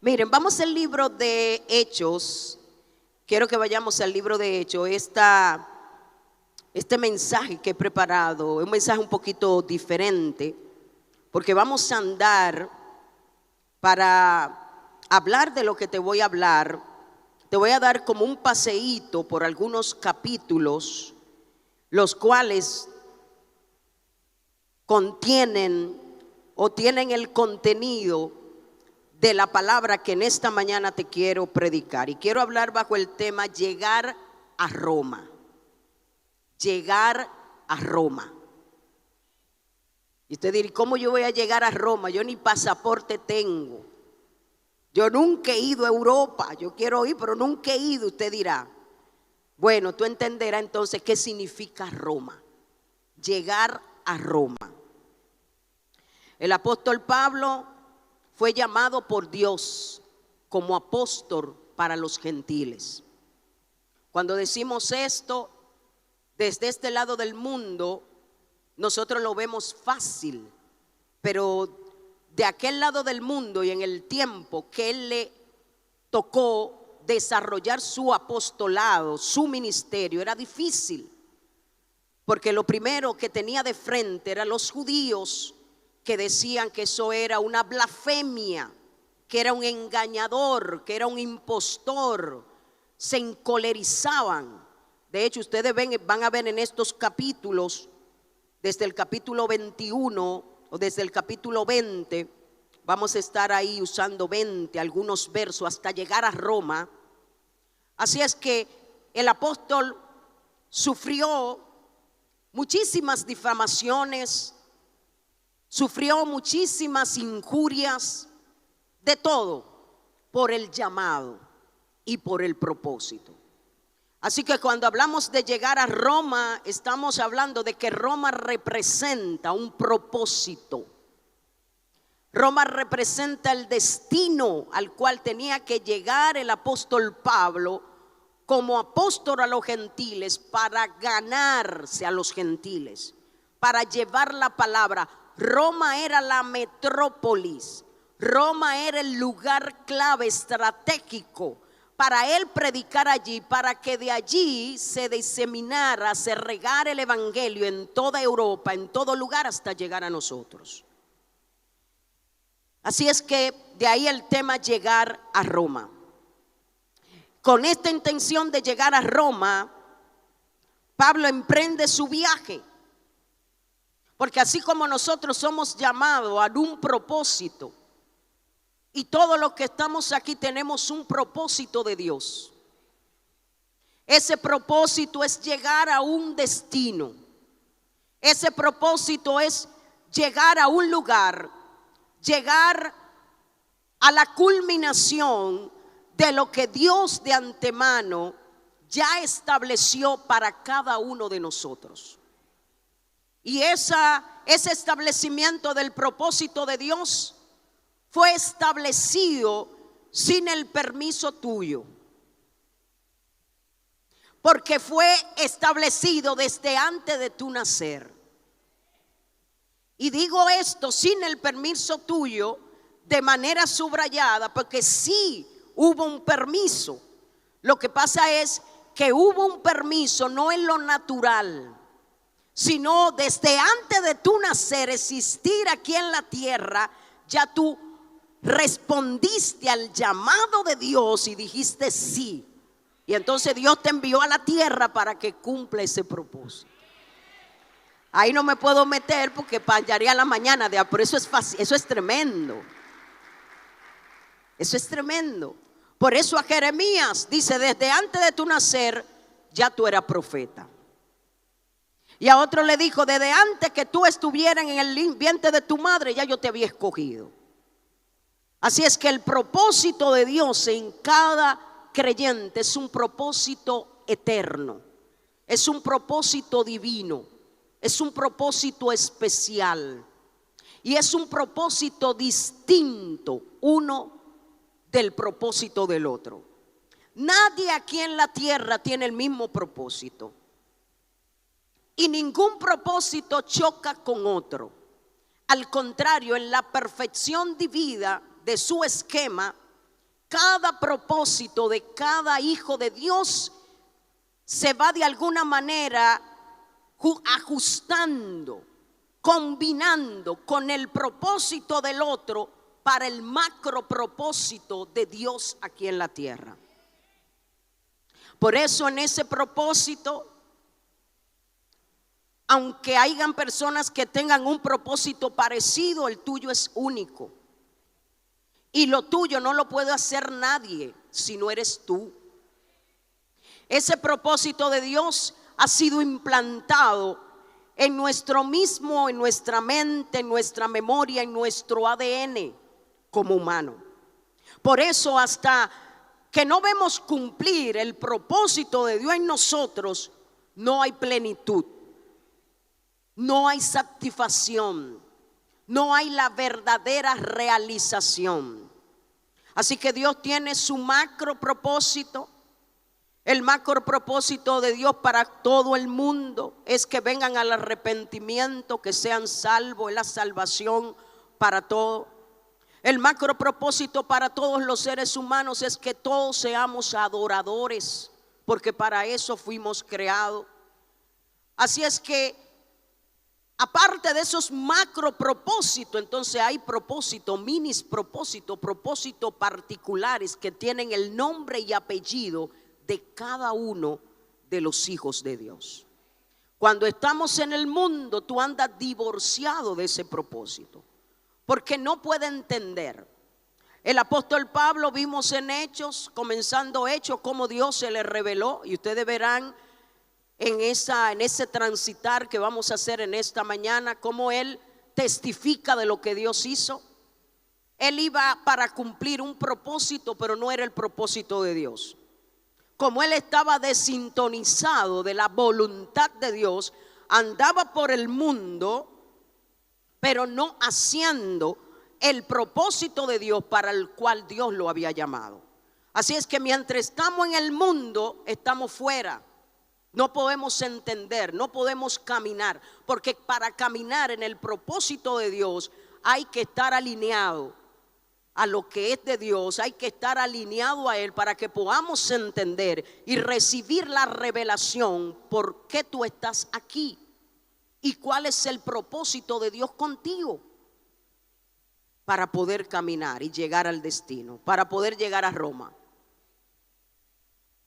Miren, vamos al libro de Hechos. Quiero que vayamos al libro de Hechos. Este mensaje que he preparado es un mensaje un poquito diferente, porque vamos a andar para hablar de lo que te voy a hablar. Te voy a dar como un paseíto por algunos capítulos, los cuales contienen o tienen el contenido de la palabra que en esta mañana te quiero predicar. Y quiero hablar bajo el tema llegar a Roma. Llegar a Roma. Y usted dirá, ¿cómo yo voy a llegar a Roma? Yo ni pasaporte tengo. Yo nunca he ido a Europa. Yo quiero ir, pero nunca he ido. Usted dirá, bueno, tú entenderás entonces qué significa Roma. Llegar a Roma. El apóstol Pablo fue llamado por Dios como apóstol para los gentiles. Cuando decimos esto, desde este lado del mundo, nosotros lo vemos fácil, pero de aquel lado del mundo y en el tiempo que él le tocó desarrollar su apostolado, su ministerio, era difícil, porque lo primero que tenía de frente eran los judíos, que decían que eso era una blasfemia, que era un engañador, que era un impostor. Se encolerizaban. De hecho, ustedes van a ver en estos capítulos, desde el capítulo 21 o desde el capítulo 20, vamos a estar ahí usando 20, algunos versos, hasta llegar a Roma. Así es que el apóstol sufrió muchísimas difamaciones, sufrió muchísimas injurias, de todo, por el llamado y por el propósito. Así que cuando hablamos de llegar a Roma, estamos hablando de que Roma representa un propósito. Roma representa el destino al cual tenía que llegar el apóstol Pablo como apóstol a los gentiles, para ganarse a los gentiles, para llevar la palabra. Roma era la metrópolis, Roma era el lugar clave, estratégico, para él predicar allí, para que de allí se diseminara, se regara el evangelio en toda Europa, en todo lugar, hasta llegar a nosotros. Así es que de ahí el tema llegar a Roma. Con esta intención de llegar a Roma, Pablo emprende su viaje. Porque así como nosotros somos llamados a un propósito, y todos los que estamos aquí tenemos un propósito de Dios. Ese propósito es llegar a un destino. Ese propósito es llegar a un lugar, llegar a la culminación de lo que Dios de antemano ya estableció para cada uno de nosotros. Y ese establecimiento del propósito de Dios fue establecido sin el permiso tuyo, porque fue establecido desde antes de tu nacer. Y digo esto sin el permiso tuyo de manera subrayada, porque sí hubo un permiso. Lo que pasa es que hubo un permiso no en lo natural, sino desde antes de tu nacer, existir aquí en la tierra, ya tú respondiste al llamado de Dios y dijiste sí. Y entonces Dios te envió a la tierra para que cumpla ese propósito. Ahí no me puedo meter porque pasaría la mañana, pero eso es fácil, eso es tremendo. Eso es tremendo. Por eso a Jeremías dice, desde antes de tu nacer ya tú eras profeta. Y a otro le dijo, desde antes que tú estuvieras en el vientre de tu madre, ya yo te había escogido. Así es que el propósito de Dios en cada creyente es un propósito eterno, es un propósito divino, es un propósito especial y es un propósito distinto uno del propósito del otro. Nadie aquí en la tierra tiene el mismo propósito. Y ningún propósito choca con otro. Al contrario, en la perfección divina de su esquema, cada propósito de cada hijo de Dios se va de alguna manera ajustando, combinando con el propósito del otro para el macro propósito de Dios aquí en la tierra. Por eso en ese propósito, aunque hayan personas que tengan un propósito parecido, el tuyo es único. Y lo tuyo no lo puede hacer nadie si no eres tú. Ese propósito de Dios ha sido implantado en nuestro mismo, en nuestra mente, en nuestra memoria, en nuestro ADN como humano. Por eso hasta que no vemos cumplir el propósito de Dios en nosotros, no hay plenitud, no hay satisfacción, no hay la verdadera realización. Así que Dios tiene su macro propósito. El macro propósito de Dios para todo el mundo es que vengan al arrepentimiento, que sean salvos, es la salvación para todos. El macro propósito para todos los seres humanos es que todos seamos adoradores, porque para eso fuimos creados. Así es que aparte de esos macro propósitos, entonces hay propósitos, minis propósitos, propósitos particulares que tienen el nombre y apellido de cada uno de los hijos de Dios. Cuando estamos en el mundo, tú andas divorciado de ese propósito, porque no puede entender. El apóstol Pablo, vimos en Hechos, comenzando Hechos, cómo Dios se le reveló, y ustedes verán en ese transitar que vamos a hacer en esta mañana, cómo él testifica de lo que Dios hizo. Él iba para cumplir un propósito, pero no era el propósito de Dios. Como él estaba desintonizado de la voluntad de Dios, andaba por el mundo, pero no haciendo el propósito de Dios para el cual Dios lo había llamado. Así es que mientras estamos en el mundo, estamos fuera. No podemos entender, no podemos caminar, porque para caminar en el propósito de Dios hay que estar alineado a lo que es de Dios, hay que estar alineado a Él para que podamos entender y recibir la revelación por qué tú estás aquí y cuál es el propósito de Dios contigo, para poder caminar y llegar al destino, para poder llegar a Roma.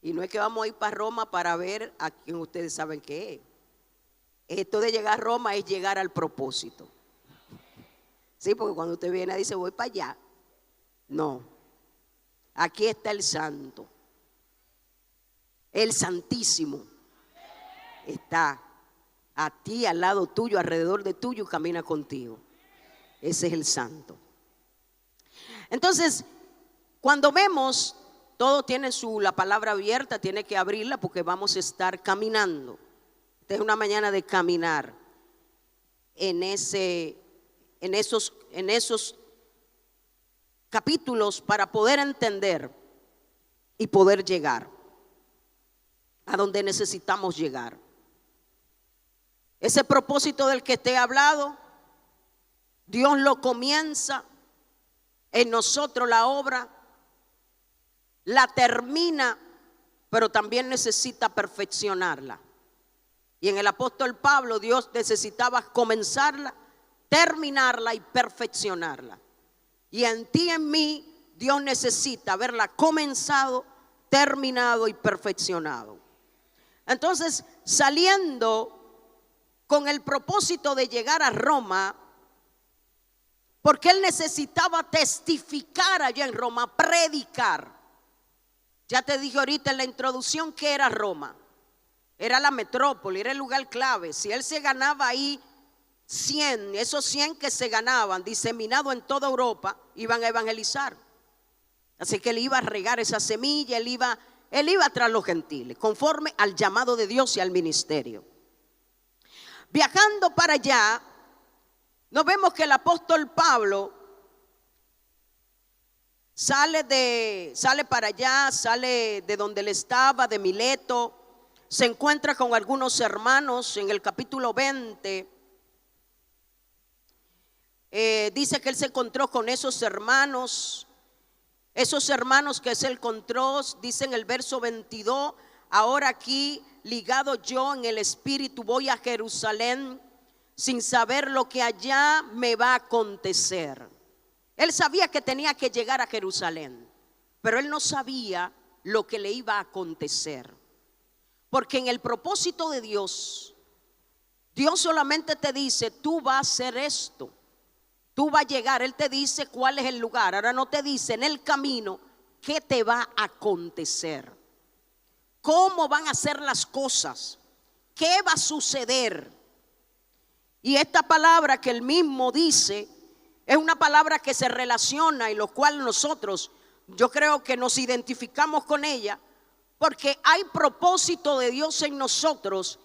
Y no es que vamos a ir para Roma para ver a quien ustedes saben que es. Esto de llegar a Roma es llegar al propósito. Sí, porque cuando usted viene y dice voy para allá. No, aquí está el santo. El santísimo está a ti, al lado tuyo, alrededor de tuyo, camina contigo. Ese es el santo. Entonces, cuando vemos, todo tiene la palabra abierta, tiene que abrirla porque vamos a estar caminando. Esta es una mañana de caminar en esos capítulos para poder entender y poder llegar a donde necesitamos llegar. Ese propósito del que te he hablado, Dios lo comienza en nosotros la obra, la termina, pero también necesita perfeccionarla. Y en el apóstol Pablo, Dios necesitaba comenzarla, terminarla y perfeccionarla. Y en ti y en mí, Dios necesita haberla comenzado, terminado y perfeccionado. Entonces, saliendo con el propósito de llegar a Roma, porque él necesitaba testificar allá en Roma, predicar. Ya te dije ahorita en la introducción que era Roma. Era la metrópoli, era el lugar clave. Si él se ganaba ahí 100, esos 100 que se ganaban diseminados en toda Europa, iban a evangelizar. Así que él iba a regar esa semilla, él iba tras los gentiles, conforme al llamado de Dios y al ministerio. Viajando para allá, nos vemos que el apóstol Pablo sale para allá, sale de donde él estaba, de Mileto, se encuentra con algunos hermanos. En el capítulo 20 dice que él se encontró con esos hermanos Esos hermanos, que es el control, dicen el verso 22, ahora aquí ligado yo en el espíritu voy a Jerusalén sin saber lo que allá me va a acontecer. Él sabía que tenía que llegar a Jerusalén, pero él no sabía lo que le iba a acontecer. Porque en el propósito de Dios, Dios solamente te dice, tú vas a hacer esto, tú vas a llegar. Él te dice cuál es el lugar. Ahora no te dice en el camino qué te va a acontecer, cómo van a ser las cosas, qué va a suceder. Y esta palabra que él mismo dice es una palabra que se relaciona y lo cual nosotros, yo creo que nos identificamos con ella, porque hay propósito de Dios en nosotros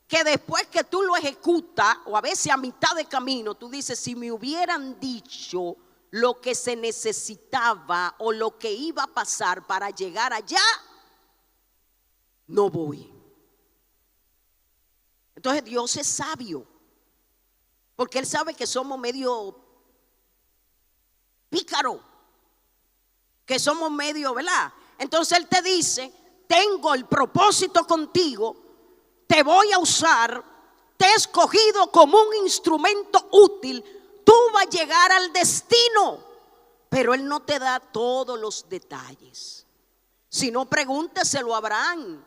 que después que tú lo ejecutas, o a veces a mitad de camino, tú dices, si me hubieran dicho lo que se necesitaba o lo que iba a pasar para llegar allá, no voy. Entonces Dios es sabio, porque Él sabe que somos medio pícaro, que somos medio, ¿verdad? Entonces Él te dice, tengo el propósito contigo, te voy a usar, te he escogido como un instrumento útil, tú vas a llegar al destino. Pero Él no te da todos los detalles. Si no, pregúnteselo a Abraham,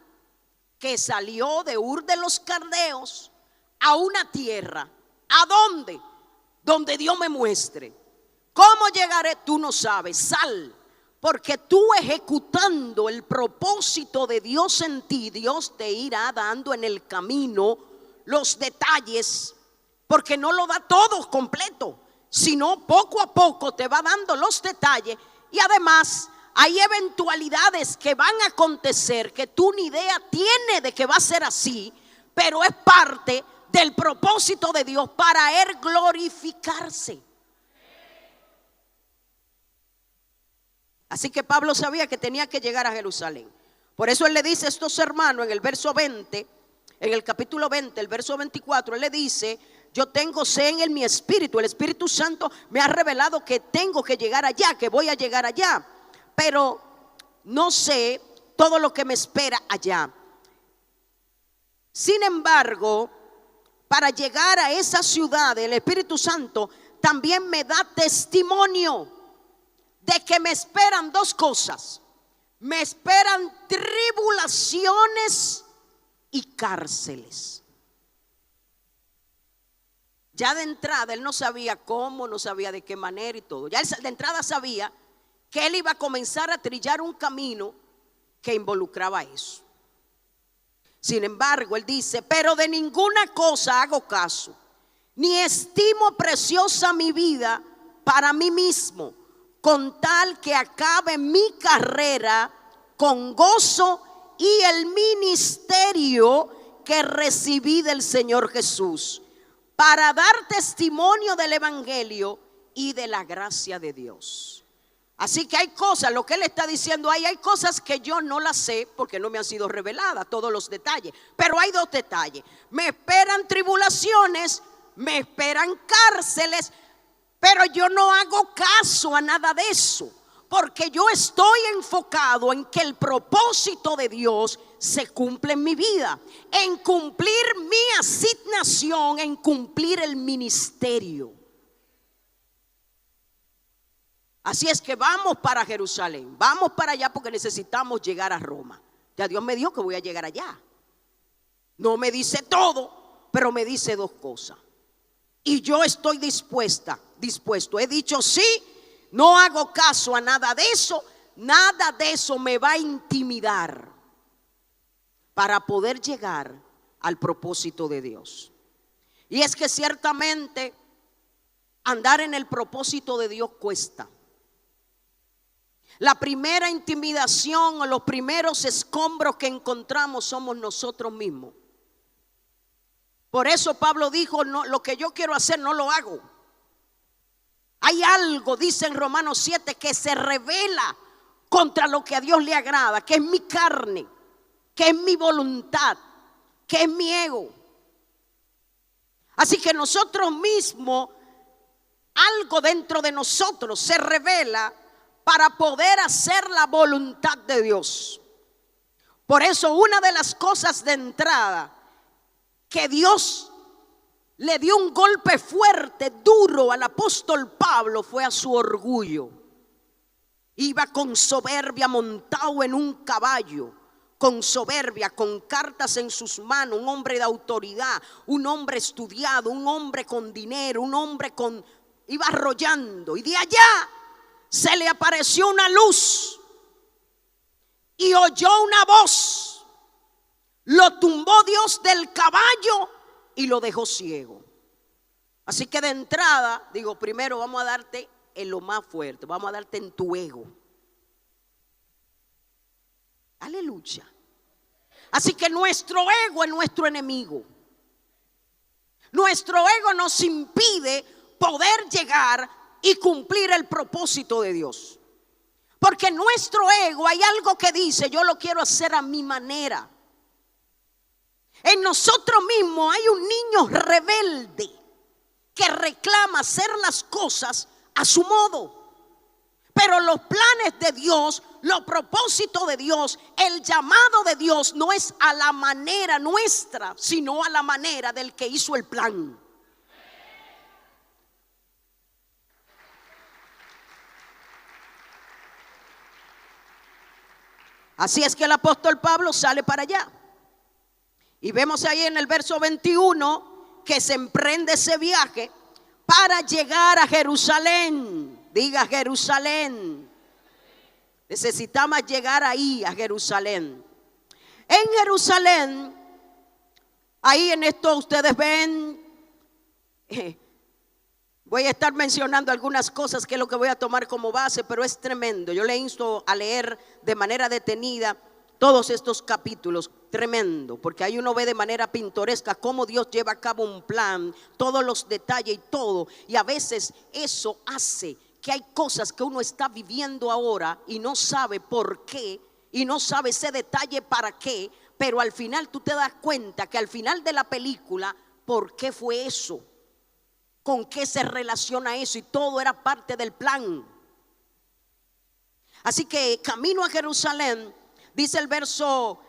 que salió de Ur de los Caldeos a una tierra. ¿A dónde? Donde Dios me muestre. ¿Cómo llegaré? Tú no sabes. Sal. Porque tú ejecutando el propósito de Dios en ti, Dios te irá dando en el camino los detalles, porque no lo da todo completo, sino poco a poco te va dando los detalles. Y además hay eventualidades que van a acontecer que tú ni idea tienes de que va a ser así, pero es parte del propósito de Dios para Él glorificarse. Así que Pablo sabía que tenía que llegar a Jerusalén. Por eso él le dice a estos hermanos en el verso 20, en el capítulo 20, el verso 24, él le dice, yo tengo sed en mi espíritu, el Espíritu Santo me ha revelado que tengo que llegar allá, que voy a llegar allá, pero no sé todo lo que me espera allá. Sin embargo, para llegar a esa ciudad, el Espíritu Santo también me da testimonio de que me esperan dos cosas. Me esperan tribulaciones y cárceles. Ya de entrada él no sabía cómo, no sabía de qué manera y todo. Ya él de entrada sabía que él iba a comenzar a trillar un camino que involucraba eso. Sin embargo, él dice, pero de ninguna cosa hago caso, ni estimo preciosa mi vida para mí mismo, con tal que acabe mi carrera con gozo y el ministerio que recibí del Señor Jesús, para dar testimonio del evangelio y de la gracia de Dios. Así que hay cosas, lo que él está diciendo ahí, hay cosas que yo no las sé porque no me han sido reveladas todos los detalles, pero hay dos detalles. Me esperan tribulaciones, me esperan cárceles, pero yo no hago caso a nada de eso, porque yo estoy enfocado en que el propósito de Dios se cumple en mi vida, en cumplir mi asignación, en cumplir el ministerio. Así es que vamos para Jerusalén, vamos para allá porque necesitamos llegar a Roma. Ya Dios me dijo que voy a llegar allá. No me dice todo, pero me dice dos cosas. Y yo estoy dispuesto. He dicho sí, no hago caso a nada de eso me va a intimidar para poder llegar al propósito de Dios. Y es que ciertamente andar en el propósito de Dios cuesta. La primera intimidación o los primeros escombros que encontramos somos nosotros mismos. Por eso Pablo dijo, no, lo que yo quiero hacer no lo hago. Hay algo, dice en Romanos 7, que se revela contra lo que a Dios le agrada, que es mi carne, que es mi voluntad, que es mi ego. Así que nosotros mismos, algo dentro de nosotros se revela para poder hacer la voluntad de Dios. Por eso una de las cosas de entrada que Dios le dio un golpe fuerte, duro al apóstol Pablo fue a su orgullo. Iba con soberbia montado en un caballo, con soberbia, con cartas en sus manos, un hombre de autoridad, un hombre estudiado, un hombre con dinero, un hombre con... iba arrollando, y de allá se le apareció una luz y oyó una voz. Lo tumbó Dios del caballo y lo dejó ciego. Así que de entrada, digo, primero vamos a darte en lo más fuerte, vamos a darte en tu ego. Aleluya. Así que nuestro ego es nuestro enemigo. Nuestro ego nos impide poder llegar y cumplir el propósito de Dios. Porque en nuestro ego hay algo que dice: yo lo quiero hacer a mi manera. En nosotros mismos hay un niño rebelde que reclama hacer las cosas a su modo. Pero los planes de Dios, los propósitos de Dios, el llamado de Dios no es a la manera nuestra, sino a la manera del que hizo el plan. Así es que el apóstol Pablo sale para allá. Y vemos ahí en el verso 21 que se emprende ese viaje para llegar a Jerusalén. Diga Jerusalén. Necesitamos llegar ahí a Jerusalén. En Jerusalén, ahí en esto ustedes ven, voy a estar mencionando algunas cosas que es lo que voy a tomar como base, pero es tremendo. Yo le insto a leer de manera detenida todos estos capítulos, tremendo, porque ahí uno ve de manera pintoresca cómo Dios lleva a cabo un plan, todos los detalles y todo. Y a veces eso hace que hay cosas que uno está viviendo ahora y no sabe por qué, y no sabe ese detalle para qué, pero al final tú te das cuenta que al final de la película, ¿por qué fue eso? ¿Con qué se relaciona eso? Y todo era parte del plan. Así que camino a Jerusalén, dice el verso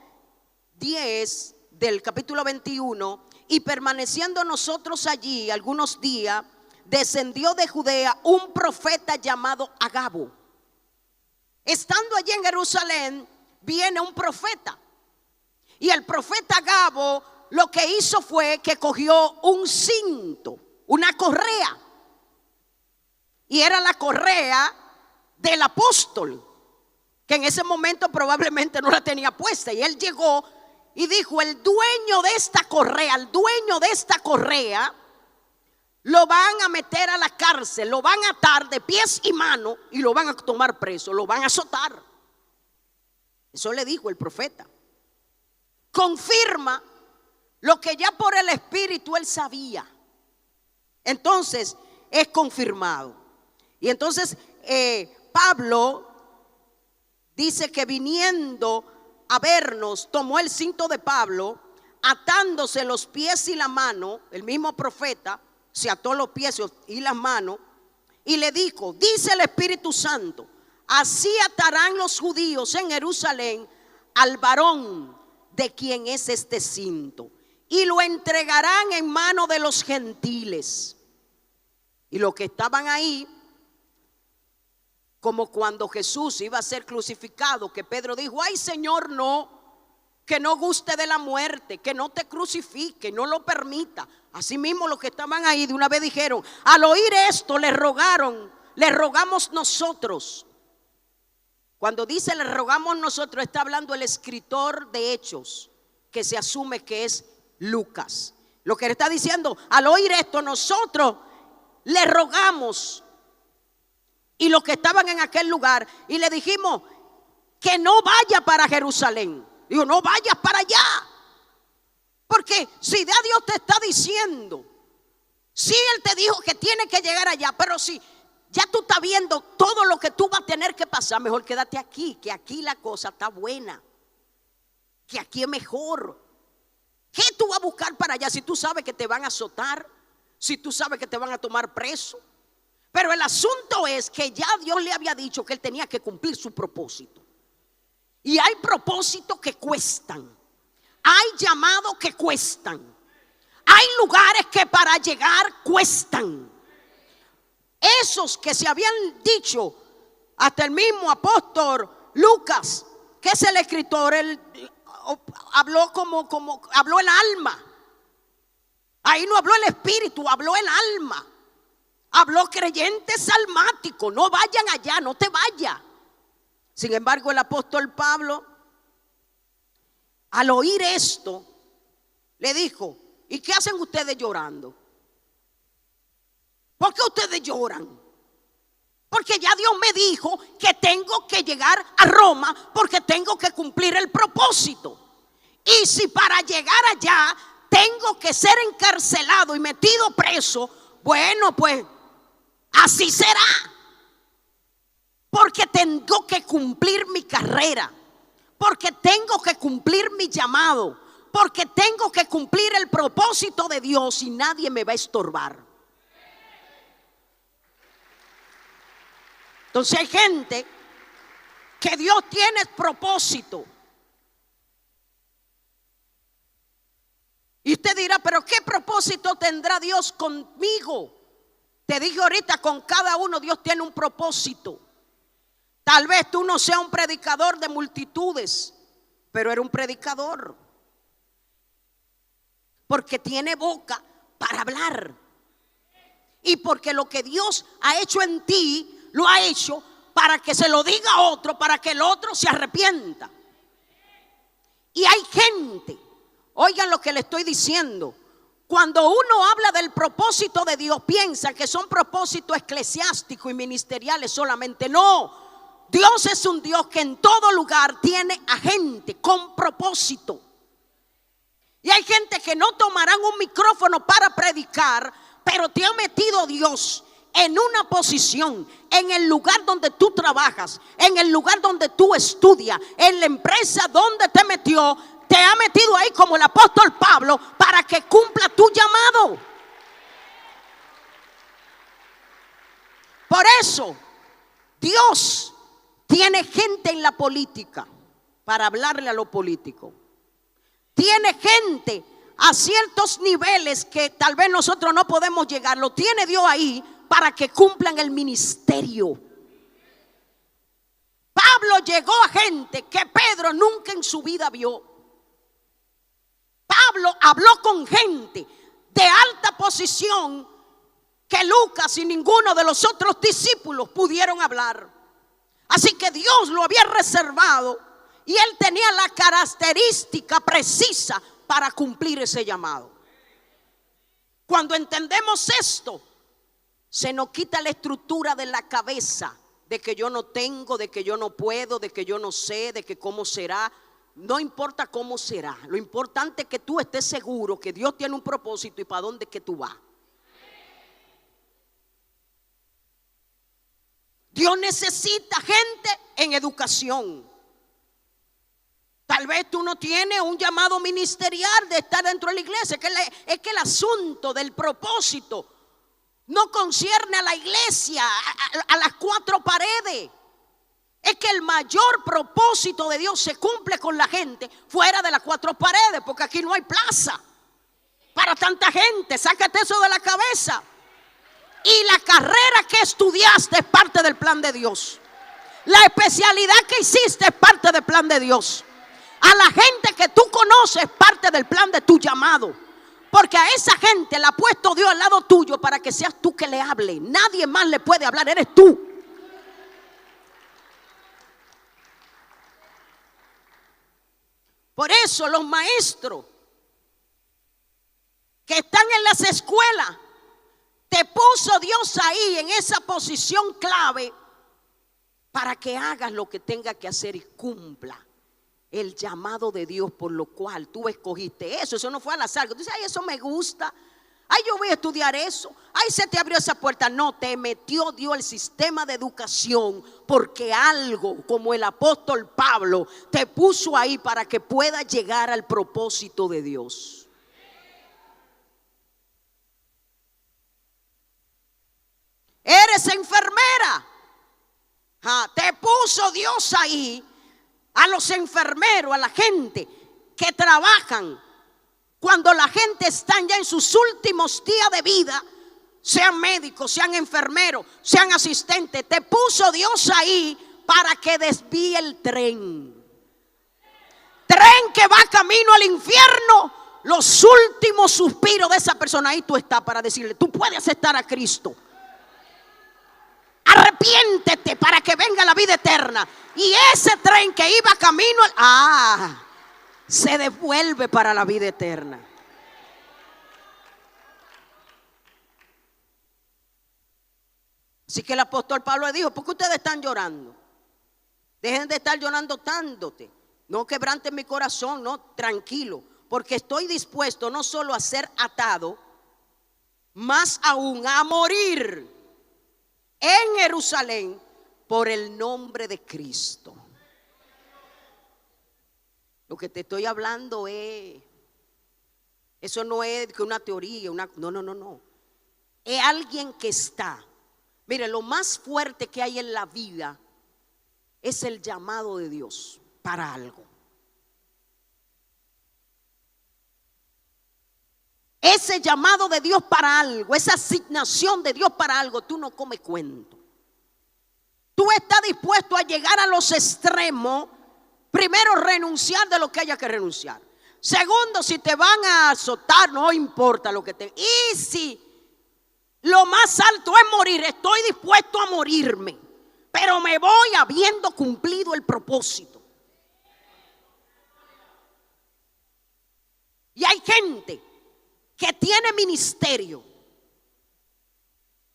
10 del capítulo 21, y permaneciendo nosotros allí algunos días, descendió de Judea un profeta llamado Agabo. Estando allí en Jerusalén, viene un profeta. Y el profeta Agabo lo que hizo fue que cogió un cinto, una correa. Y era la correa del apóstol, que en ese momento probablemente no la tenía puesta. Y él llegó y dijo: el dueño de esta correa, el dueño de esta correa, lo van a meter a la cárcel, lo van a atar de pies y manos y lo van a tomar preso, lo van a azotar. Eso le dijo el profeta. Confirma lo que ya por el Espíritu él sabía. Entonces es confirmado. Y entonces Pablo dice que viniendo a vernos, tomó el cinto de Pablo, atándose los pies y la mano. El mismo profeta se ató los pies y las manos y le dijo: dice el Espíritu Santo, así atarán los judíos en Jerusalén al varón de quien es este cinto, y lo entregarán en mano de los gentiles. Y los que estaban ahí, como cuando Jesús iba a ser crucificado, que Pedro dijo: ay Señor, no, que no guste de la muerte, que no te crucifique, no lo permita. Así mismo los que estaban ahí de una vez dijeron, al oír esto le rogamos nosotros. Cuando dice le rogamos nosotros, está hablando el escritor de Hechos, que se asume que es Lucas. Lo que le está diciendo, al oír esto nosotros le rogamos. Y los que estaban en aquel lugar, y le dijimos que no vaya para Jerusalén. Digo, no vayas para allá. Porque si ya Dios te está diciendo, si Él te dijo que tiene que llegar allá, pero si ya tú estás viendo todo lo que tú vas a tener que pasar, mejor quédate aquí, que aquí la cosa está buena, que aquí es mejor. ¿Qué tú vas a buscar para allá si tú sabes que te van a azotar? Si tú sabes que te van a tomar preso. Pero el asunto es que ya Dios le había dicho que él tenía que cumplir su propósito. Y hay propósitos que cuestan. Hay llamados que cuestan. Hay lugares que para llegar cuestan. Esos que se habían dicho, hasta el mismo apóstol Lucas, que es el escritor, él habló como habló el alma. Ahí no habló el espíritu, habló el alma. Habló creyente salmático, no vayan allá, no te vayas. Sin embargo, el apóstol Pablo, al oír esto, le dijo: ¿y qué hacen ustedes llorando? ¿Por qué ustedes lloran? Porque ya Dios me dijo que tengo que llegar a Roma, porque tengo que cumplir el propósito. Y si para llegar allá tengo que ser encarcelado y metido preso, bueno, pues así será. Porque tengo que cumplir mi carrera, porque tengo que cumplir mi llamado, porque tengo que cumplir el propósito de Dios y nadie me va a estorbar. Entonces hay gente que Dios tiene propósito. Y usted dirá: ¿pero qué propósito tendrá Dios conmigo? Te dije ahorita, con cada uno Dios tiene un propósito. Tal vez tú no seas un predicador de multitudes, pero eres un predicador. Porque tiene boca para hablar. Y porque lo que Dios ha hecho en ti, lo ha hecho para que se lo diga a otro, para que el otro se arrepienta. Y hay gente, oigan lo que le estoy diciendo, cuando uno habla del propósito de Dios, piensa que son propósitos eclesiásticos y ministeriales solamente. No, Dios es un Dios que en todo lugar tiene a gente con propósito. Y hay gente que no tomarán un micrófono para predicar, pero te ha metido Dios en una posición, en el lugar donde tú trabajas, en el lugar donde tú estudias, en la empresa donde te metió. Te ha metido ahí como el apóstol Pablo para que cumpla tu llamado. Por eso Dios tiene gente en la política para hablarle a lo político. Tiene gente a ciertos niveles que tal vez nosotros no podemos llegar. Lo tiene Dios ahí para que cumplan el ministerio. Pablo llegó a gente que Pedro nunca en su vida vio. Pablo habló con gente de alta posición que Lucas y ninguno de los otros discípulos pudieron hablar. Así que Dios lo había reservado y él tenía la característica precisa para cumplir ese llamado. Cuando entendemos esto, se nos quita la estructura de la cabeza de que yo no tengo, de que yo no puedo, de que yo no sé, de que cómo será. No importa cómo será, lo importante es que tú estés seguro que Dios tiene un propósito y para dónde es que tú vas. Dios necesita gente en educación. Tal vez tú no tienes un llamado ministerial de estar dentro de la iglesia. Es que el asunto del propósito no concierne a la iglesia, a las cuatro paredes. Es que el mayor propósito de Dios se cumple con la gente fuera de las cuatro paredes, porque aquí no hay plaza para tanta gente. Sácate eso de la cabeza. Y la carrera que estudiaste es parte del plan de Dios. La especialidad que hiciste es parte del plan de Dios. A la gente que tú conoces es parte del plan de tu llamado. Porque a esa gente la ha puesto Dios al lado tuyo para que seas tú que le hable. Nadie más le puede hablar, eres tú. Por eso los maestros que están en las escuelas, te puso Dios ahí en esa posición clave para que hagas lo que tenga que hacer y cumpla el llamado de Dios por lo cual tú escogiste eso. Eso no fue al azar. Tú dices: ay, eso me gusta. Ay, yo voy a estudiar eso. Ay, se te abrió esa puerta. No, te metió Dios el sistema de educación porque algo como el apóstol Pablo te puso ahí para que puedas llegar al propósito de Dios. Eres puso Dios ahí a los enfermeros, a la gente que trabajan cuando la gente está ya en sus últimos días de vida, sean médicos, sean enfermeros, sean asistentes. Te puso Dios ahí para que desvíe el tren que va camino al infierno. Los últimos suspiros de esa persona, ahí tú estás para decirle: tú puedes aceptar a Cristo, arrepiéntete para que venga la vida eterna. Y ese tren que iba camino se devuelve para la vida eterna. Así que el apóstol Pablo le dijo: ¿por qué ustedes están llorando? Dejen de estar llorando tándote. No quebranten mi corazón, no, tranquilo, porque estoy dispuesto no solo a ser atado, más aún a morir en Jerusalén por el nombre de Cristo. Lo que te estoy hablando eso no es una teoría, no. Es alguien que está. Mire, lo más fuerte que hay en la vida es el llamado de Dios para algo. Ese llamado de Dios para algo, esa asignación de Dios para algo, tú no comes cuento. Tú estás dispuesto a llegar a los extremos. Primero, renunciar de lo que haya que renunciar. Segundo, si te van a azotar, no importa lo que te. Y si lo más alto es morir, estoy dispuesto a morirme, pero me voy habiendo cumplido el propósito. Y hay gente que tiene ministerio.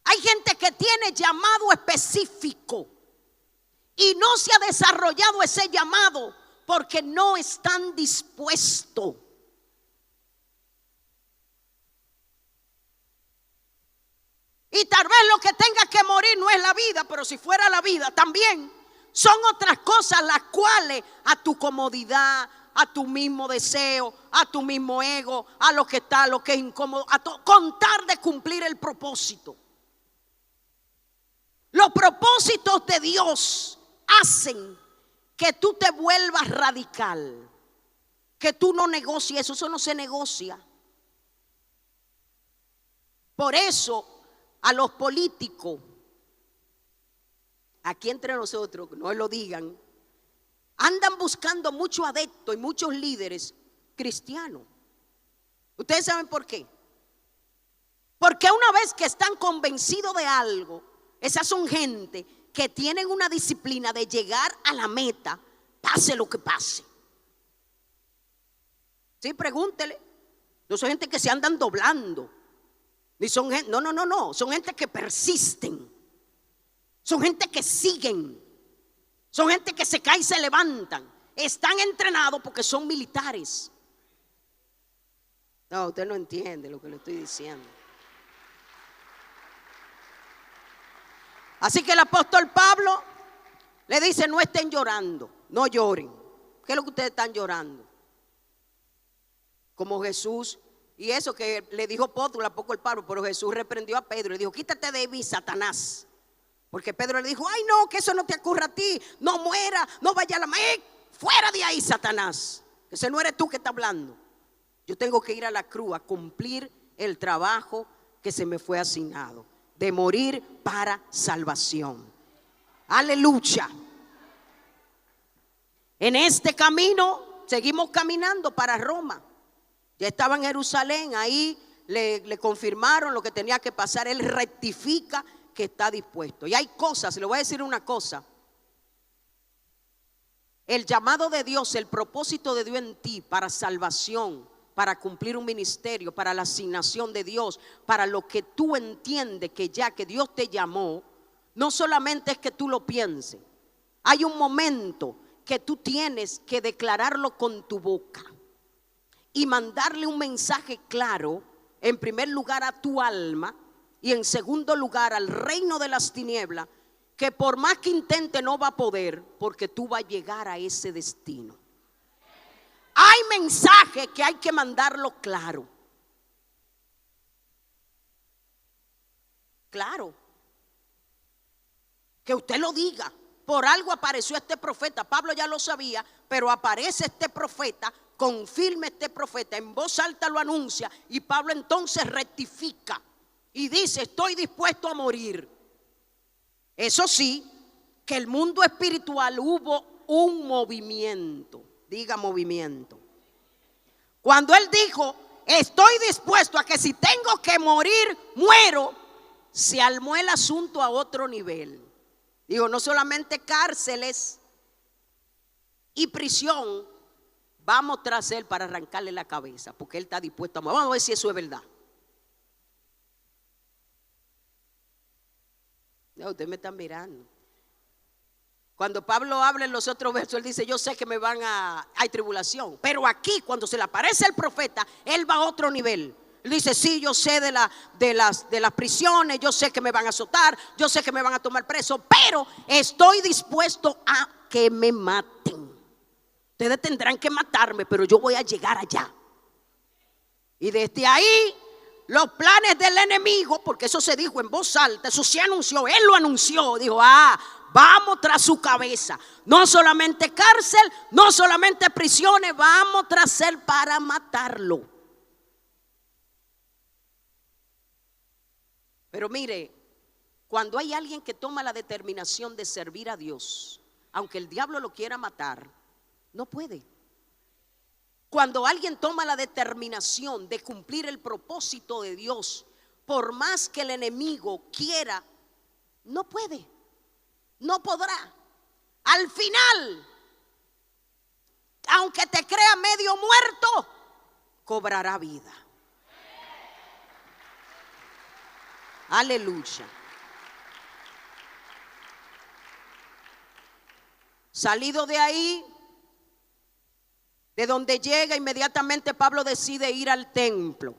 Hay gente que tiene llamado específico y no se ha desarrollado ese llamado porque no están dispuestos. Y tal vez lo que tenga que morir no es la vida, pero si fuera la vida también son otras cosas las cuales a tu comodidad, a tu mismo deseo, a tu mismo ego, a lo que está, a lo que es incómodo, contar de cumplir el propósito. Los propósitos de Dios hacen que tú te vuelvas radical, que tú no negocies eso no se negocia. Por eso a los políticos, aquí entre nosotros, no lo digan, andan buscando muchos adeptos y muchos líderes cristianos. ¿Ustedes saben por qué? Porque una vez que están convencidos de algo, esas son gente que tienen una disciplina de llegar a la meta, pase lo que pase. Sí, pregúntele. No son gente que se andan doblando. Ni son gente, no. Son gente que persisten. Son gente que siguen. Son gente que se cae y se levantan. Están entrenados porque son militares. No, usted no entiende lo que le estoy diciendo. Así que el apóstol Pablo le dice: no estén llorando, no lloren. ¿Qué es lo que ustedes están llorando? Como Jesús, y eso que le dijo Póstulo a poco el Pablo, pero Jesús reprendió a Pedro y le dijo: quítate de mí, Satanás. Porque Pedro le dijo: ay no, que eso no te ocurra a ti, no muera, no vaya a la muerte. Fuera de ahí, Satanás, que ese no eres tú que está hablando. Yo tengo que ir a la cruz a cumplir el trabajo que se me fue asignado, de morir para salvación. Aleluya. En este camino seguimos caminando para Roma. Ya estaba en Jerusalén, ahí le confirmaron lo que tenía que pasar. Él rectifica que está dispuesto. Y hay cosas, le voy a decir una cosa. El llamado de Dios, el propósito de Dios en ti para salvación, para cumplir un ministerio, para la asignación de Dios, para lo que tú entiendes que ya que Dios te llamó, no solamente es que tú lo pienses. Hay un momento que tú tienes que declararlo con tu boca y mandarle un mensaje claro, en primer lugar a tu alma y en segundo lugar al reino de las tinieblas, que por más que intente no va a poder, porque tú vas a llegar a ese destino. Hay mensajes que hay que mandarlo claro. Claro. Que usted lo diga, por algo apareció este profeta. Pablo ya lo sabía, pero aparece este profeta, confirma este profeta, en voz alta lo anuncia, y Pablo entonces rectifica y dice: estoy dispuesto a morir. Eso sí, que el mundo espiritual hubo un movimiento. Diga movimiento. Cuando él dijo: estoy dispuesto a que si tengo que morir, muero, se armó el asunto a otro nivel. Digo, no solamente cárceles y prisión, vamos tras él para arrancarle la cabeza, porque él está dispuesto a morir. Vamos a ver si eso es verdad. No, ustedes me están mirando. Cuando Pablo habla en los otros versos, él dice: yo sé que me van hay tribulación. Pero aquí, cuando se le aparece el profeta, él va a otro nivel. Él dice: sí, yo sé de las prisiones, yo sé que me van a azotar, yo sé que me van a tomar preso, pero estoy dispuesto a que me maten. Ustedes tendrán que matarme, pero yo voy a llegar allá. Y desde ahí, los planes del enemigo, porque eso se dijo en voz alta, eso se anunció, él lo anunció, dijo: vamos tras su cabeza. No solamente cárcel, no solamente prisiones, vamos tras él para matarlo. Pero mire, cuando hay alguien que toma la determinación de servir a Dios, aunque el diablo lo quiera matar, no puede. Cuando alguien toma la determinación de cumplir el propósito de Dios, por más que el enemigo quiera, no puede, no podrá. Al final, aunque te crea medio muerto, cobrará vida. Aleluya. Salido de ahí, de donde llega, inmediatamente Pablo decide ir al templo.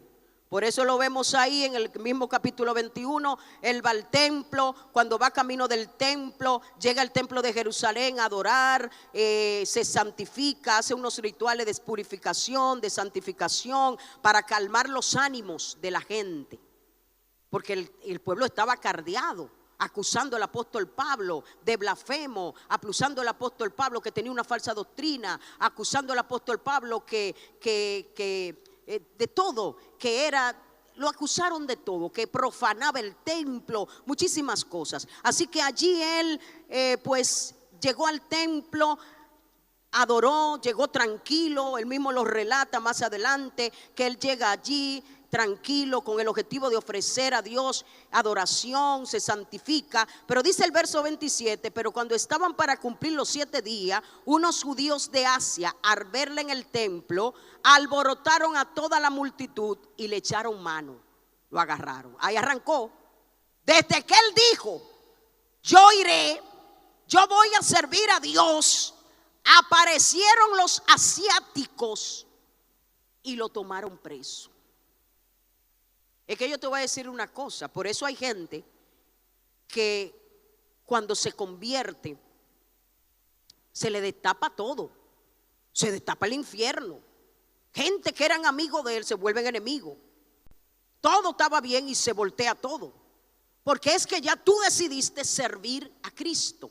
Por eso lo vemos ahí en el mismo capítulo 21. Él va al templo. Cuando va camino del templo, llega al templo de Jerusalén a adorar, se santifica, hace unos rituales de purificación, de santificación, para calmar los ánimos de la gente. Porque el pueblo estaba cardeado, acusando al apóstol Pablo de blasfemo, acusando al apóstol Pablo que tenía una falsa doctrina, acusando al apóstol Pablo que de todo, lo acusaron de todo, que profanaba el templo, muchísimas cosas. Así que allí él pues llegó al templo, adoró, llegó tranquilo. Él mismo lo relata más adelante, que él llega allí tranquilo con el objetivo de ofrecer a Dios adoración, se santifica. Pero dice el verso 27: pero cuando estaban para cumplir los 7 días, unos judíos de Asia, al verle en el templo, alborotaron a toda la multitud y le echaron mano, lo agarraron. Ahí arrancó. Desde que él dijo: yo iré, yo voy a servir a Dios, aparecieron los asiáticos y lo tomaron preso. Es que yo te voy a decir una cosa, por eso hay gente que cuando se convierte se le destapa todo, se destapa el infierno. Gente que eran amigos de él se vuelven enemigos. Todo estaba bien y se voltea todo, porque es que ya tú decidiste servir a Cristo.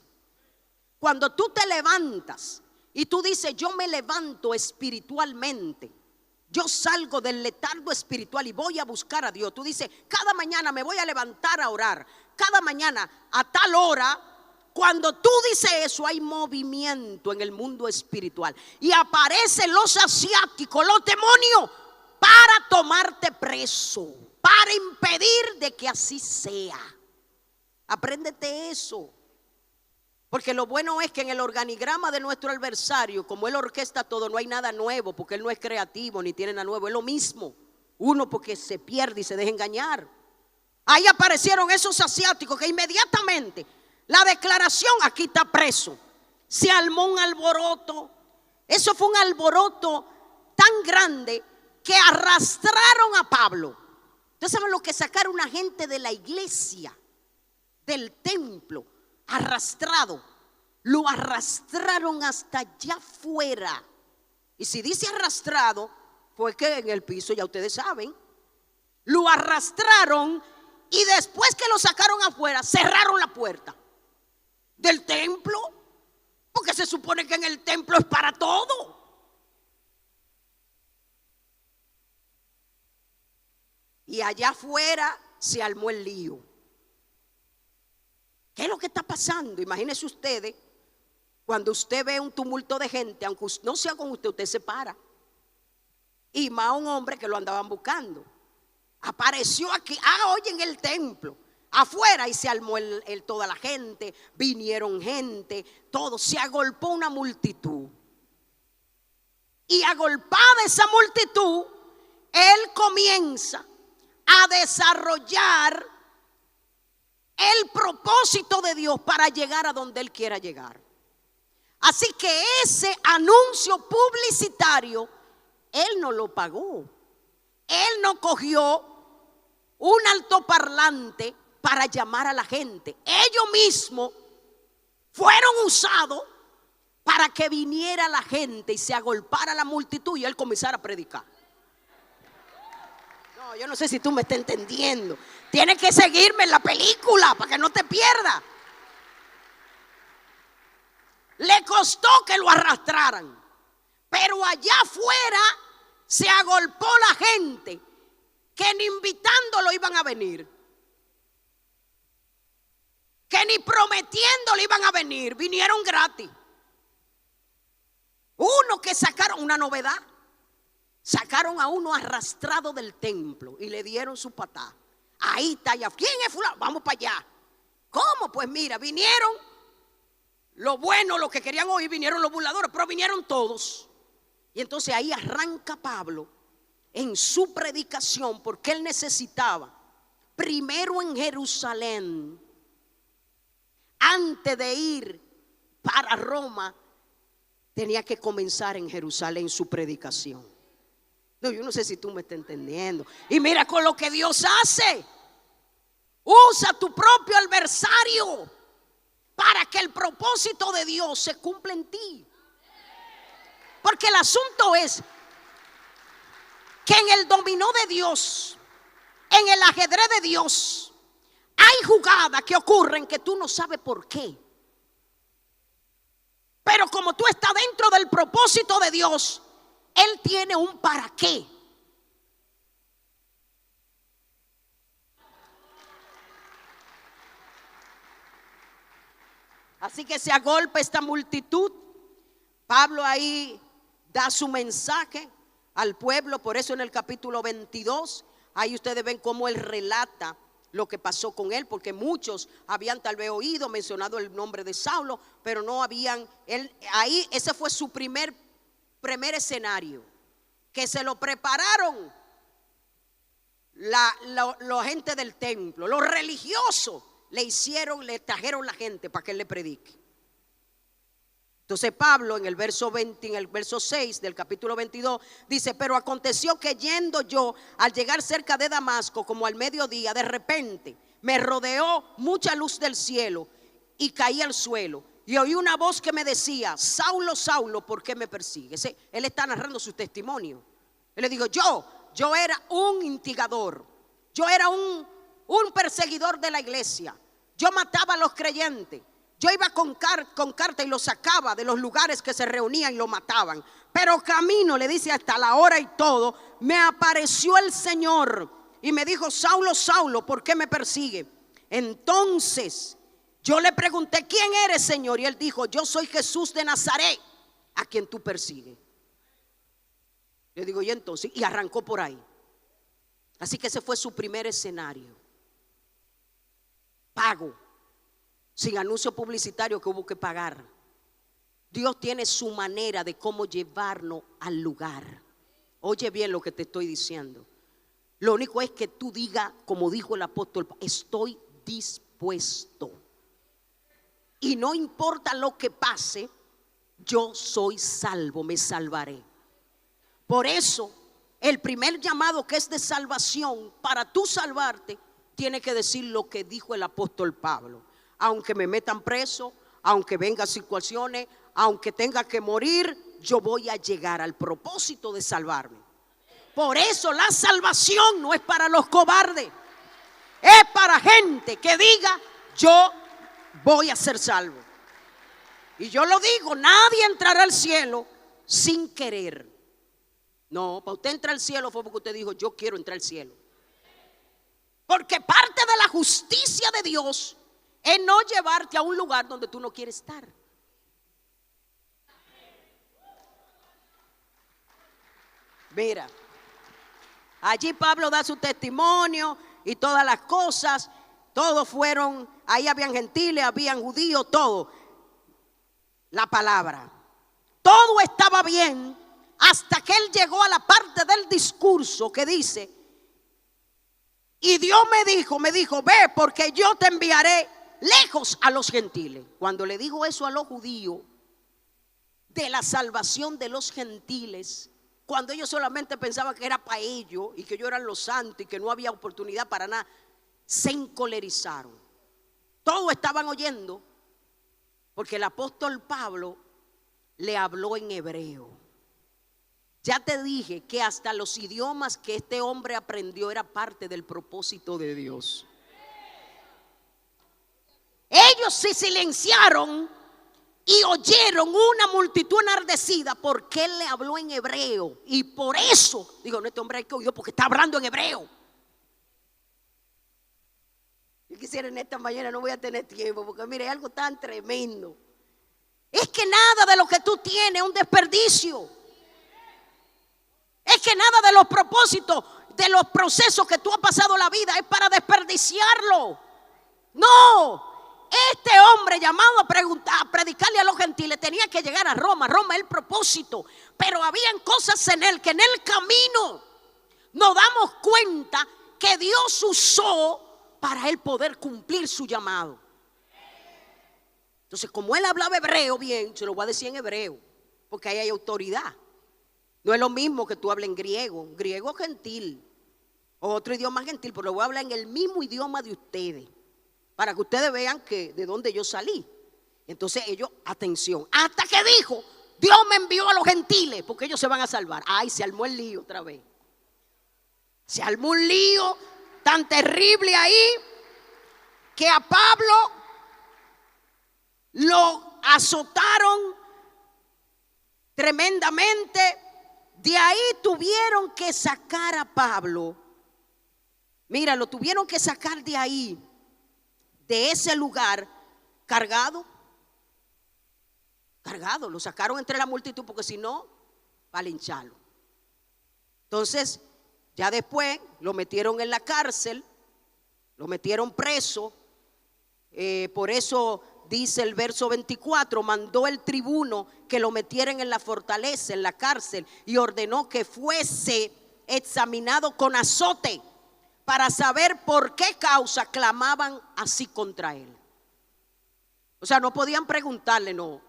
Cuando tú te levantas y tú dices: yo me levanto espiritualmente, yo salgo del letargo espiritual y voy a buscar a Dios. Tú dices: cada mañana me voy a levantar a orar, cada mañana a tal hora. Cuando tú dices eso, hay movimiento en el mundo espiritual y aparecen los asiáticos, los demonios, para tomarte preso, para impedir de que así sea. Apréndete eso. Porque lo bueno es que en el organigrama de nuestro adversario, como él orquesta todo, no hay nada nuevo, porque él no es creativo ni tiene nada nuevo, es lo mismo. Uno porque se pierde y se deja engañar. Ahí aparecieron esos asiáticos que inmediatamente la declaración: aquí está preso. Se armó un alboroto. Eso fue un alboroto tan grande que arrastraron a Pablo. Ustedes saben lo que sacaron una gente de la iglesia, del templo, arrastrado. Lo arrastraron hasta allá afuera. Y si dice arrastrado, fue que en el piso, ya ustedes saben. Lo arrastraron y después que lo sacaron afuera, cerraron la puerta. del templo, porque se supone que en el templo es para todo. Y allá afuera se armó el lío. ¿Qué es lo que está pasando? Imagínense ustedes, cuando usted ve un tumulto de gente, aunque no sea con usted, usted se para. Y más un hombre que lo andaban buscando. Apareció aquí, hoy en el templo, afuera, y se armó toda la gente, vinieron gente, todo, se agolpó una multitud. Y agolpada esa multitud, él comienza a desarrollar el propósito de Dios para llegar a donde Él quiera llegar. Así que ese anuncio publicitario, Él no lo pagó. Él no cogió un altoparlante para llamar a la gente. Ellos mismos fueron usados para que viniera la gente y se agolpara la multitud y Él comenzara a predicar. No, yo no sé si tú me estás entendiendo. Tienes que seguirme en la película para que no te pierdas. Le costó que lo arrastraran, pero allá afuera se agolpó la gente que ni invitándolo iban a venir, que ni prometiéndole iban a venir, vinieron gratis. Uno que sacaron, una novedad, sacaron a uno arrastrado del templo y le dieron su patá. Ahí está ya. ¿Quién es fulano? Vamos para allá. ¿Cómo? Pues mira, vinieron lo bueno, lo que querían oír, vinieron los burladores, pero vinieron todos. Y entonces ahí arranca Pablo en su predicación, porque él necesitaba primero en Jerusalén, antes de ir para Roma, tenía que comenzar en Jerusalén su predicación. No, yo no sé si tú me estás entendiendo. Y mira con lo que Dios hace. Usa tu propio adversario para que el propósito de Dios se cumpla en ti. Porque el asunto es que en el dominó de Dios, en el ajedrez de Dios, hay jugadas que ocurren que tú no sabes por qué. Pero como tú estás dentro del propósito de Dios, Él tiene un para qué. Así que se agolpa esta multitud. Pablo ahí da su mensaje al pueblo. Por eso en el capítulo 22, ahí ustedes ven cómo él relata lo que pasó con él, porque muchos habían tal vez oído, mencionado el nombre de Saulo, pero no habían, ahí ese fue su primer escenario, que se lo prepararon la gente del templo, los religiosos le trajeron la gente para que él le predique. Entonces Pablo en el verso 20, en el verso 6 del capítulo 22 dice: pero aconteció que yendo yo al llegar cerca de Damasco, como al mediodía, de repente me rodeó mucha luz del cielo y caí al suelo. Y oí una voz que me decía: Saulo, Saulo, ¿por qué me persigues? Él está narrando su testimonio. Él le dijo: yo era un instigador, yo era un perseguidor de la iglesia, yo mataba a los creyentes, yo iba con carta y lo sacaba de los lugares que se reunían y lo mataban. Pero camino, le dice, hasta la hora y todo, me apareció el Señor y me dijo: Saulo, Saulo, ¿por qué me persigue? Entonces yo le pregunté: ¿quién eres, Señor? Y él dijo: yo soy Jesús de Nazaret, a quien tú persigues. Yo digo: y entonces, y arrancó por ahí. Así que ese fue su primer escenario. Pago, sin anuncio publicitario que hubo que pagar. Dios tiene su manera de cómo llevarnos al lugar. Oye bien lo que te estoy diciendo. Lo único es que tú digas, como dijo el apóstol: estoy dispuesto. Y no importa lo que pase, yo soy salvo, me salvaré. Por eso, el primer llamado, que es de salvación, para tú salvarte, tiene que decir lo que dijo el apóstol Pablo: aunque me metan preso, aunque vengan situaciones, aunque tenga que morir, yo voy a llegar al propósito de salvarme. Por eso la salvación no es para los cobardes, es para gente que diga: yo voy a ser salvo. Y yo lo digo, nadie entrará al cielo sin querer. No, para usted entrar al cielo fue porque usted dijo, yo quiero entrar al cielo. Porque parte de la justicia de Dios es no llevarte a un lugar donde tú no quieres estar. Mira, allí Pablo da su testimonio y todas las cosas. Todos fueron, ahí habían gentiles, habían judíos, todo. La palabra. Todo estaba bien hasta que él llegó a la parte del discurso que dice: y Dios me dijo, ve, porque yo te enviaré lejos a los gentiles. Cuando le dijo eso a los judíos, de la salvación de los gentiles, cuando ellos solamente pensaban que era para ellos y que ellos eran los santos y que no había oportunidad para nada, se encolerizaron. Todos estaban oyendo, porque el apóstol Pablo le habló en hebreo. Ya te dije que hasta los idiomas que este hombre aprendió era parte del propósito de Dios. Ellos se silenciaron y oyeron una multitud enardecida porque él le habló en hebreo. Y por eso, digo, no, este hombre hay que oírlo porque está hablando en hebreo. Yo quisiera en esta mañana, no voy a tener tiempo, porque mire, es algo tan tremendo. Es que nada de lo que tú tienes es un desperdicio. Es que nada de los propósitos, de los procesos que tú has pasado la vida es para desperdiciarlo. No, este hombre llamado a predicarle a los gentiles tenía que llegar a Roma. Roma es el propósito, pero habían cosas en él que en el camino nos damos cuenta que Dios usó para él poder cumplir su llamado. Entonces, como él hablaba hebreo bien, se lo voy a decir en hebreo, porque ahí hay autoridad. No es lo mismo que tú hables en griego gentil, o otro idioma gentil, pero lo voy a hablar en el mismo idioma de ustedes, para que ustedes vean que de dónde yo salí. Entonces ellos, atención, hasta que dijo, Dios me envió a los gentiles, porque ellos se van a salvar. Ay, se armó el lío otra vez. Se armó un lío tan terrible ahí, que a Pablo lo azotaron tremendamente. De ahí tuvieron que sacar a Pablo. Mira, lo tuvieron que sacar de ahí, de ese lugar, cargado. Lo sacaron entre la multitud, porque si no, para lincharlo. Entonces, ya después lo metieron en la cárcel, lo metieron preso. Por eso dice el verso 24, mandó el tribuno que lo metieran en la fortaleza, en la cárcel, y ordenó que fuese examinado con azote para saber por qué causa clamaban así contra él. O sea, no podían preguntarle, no,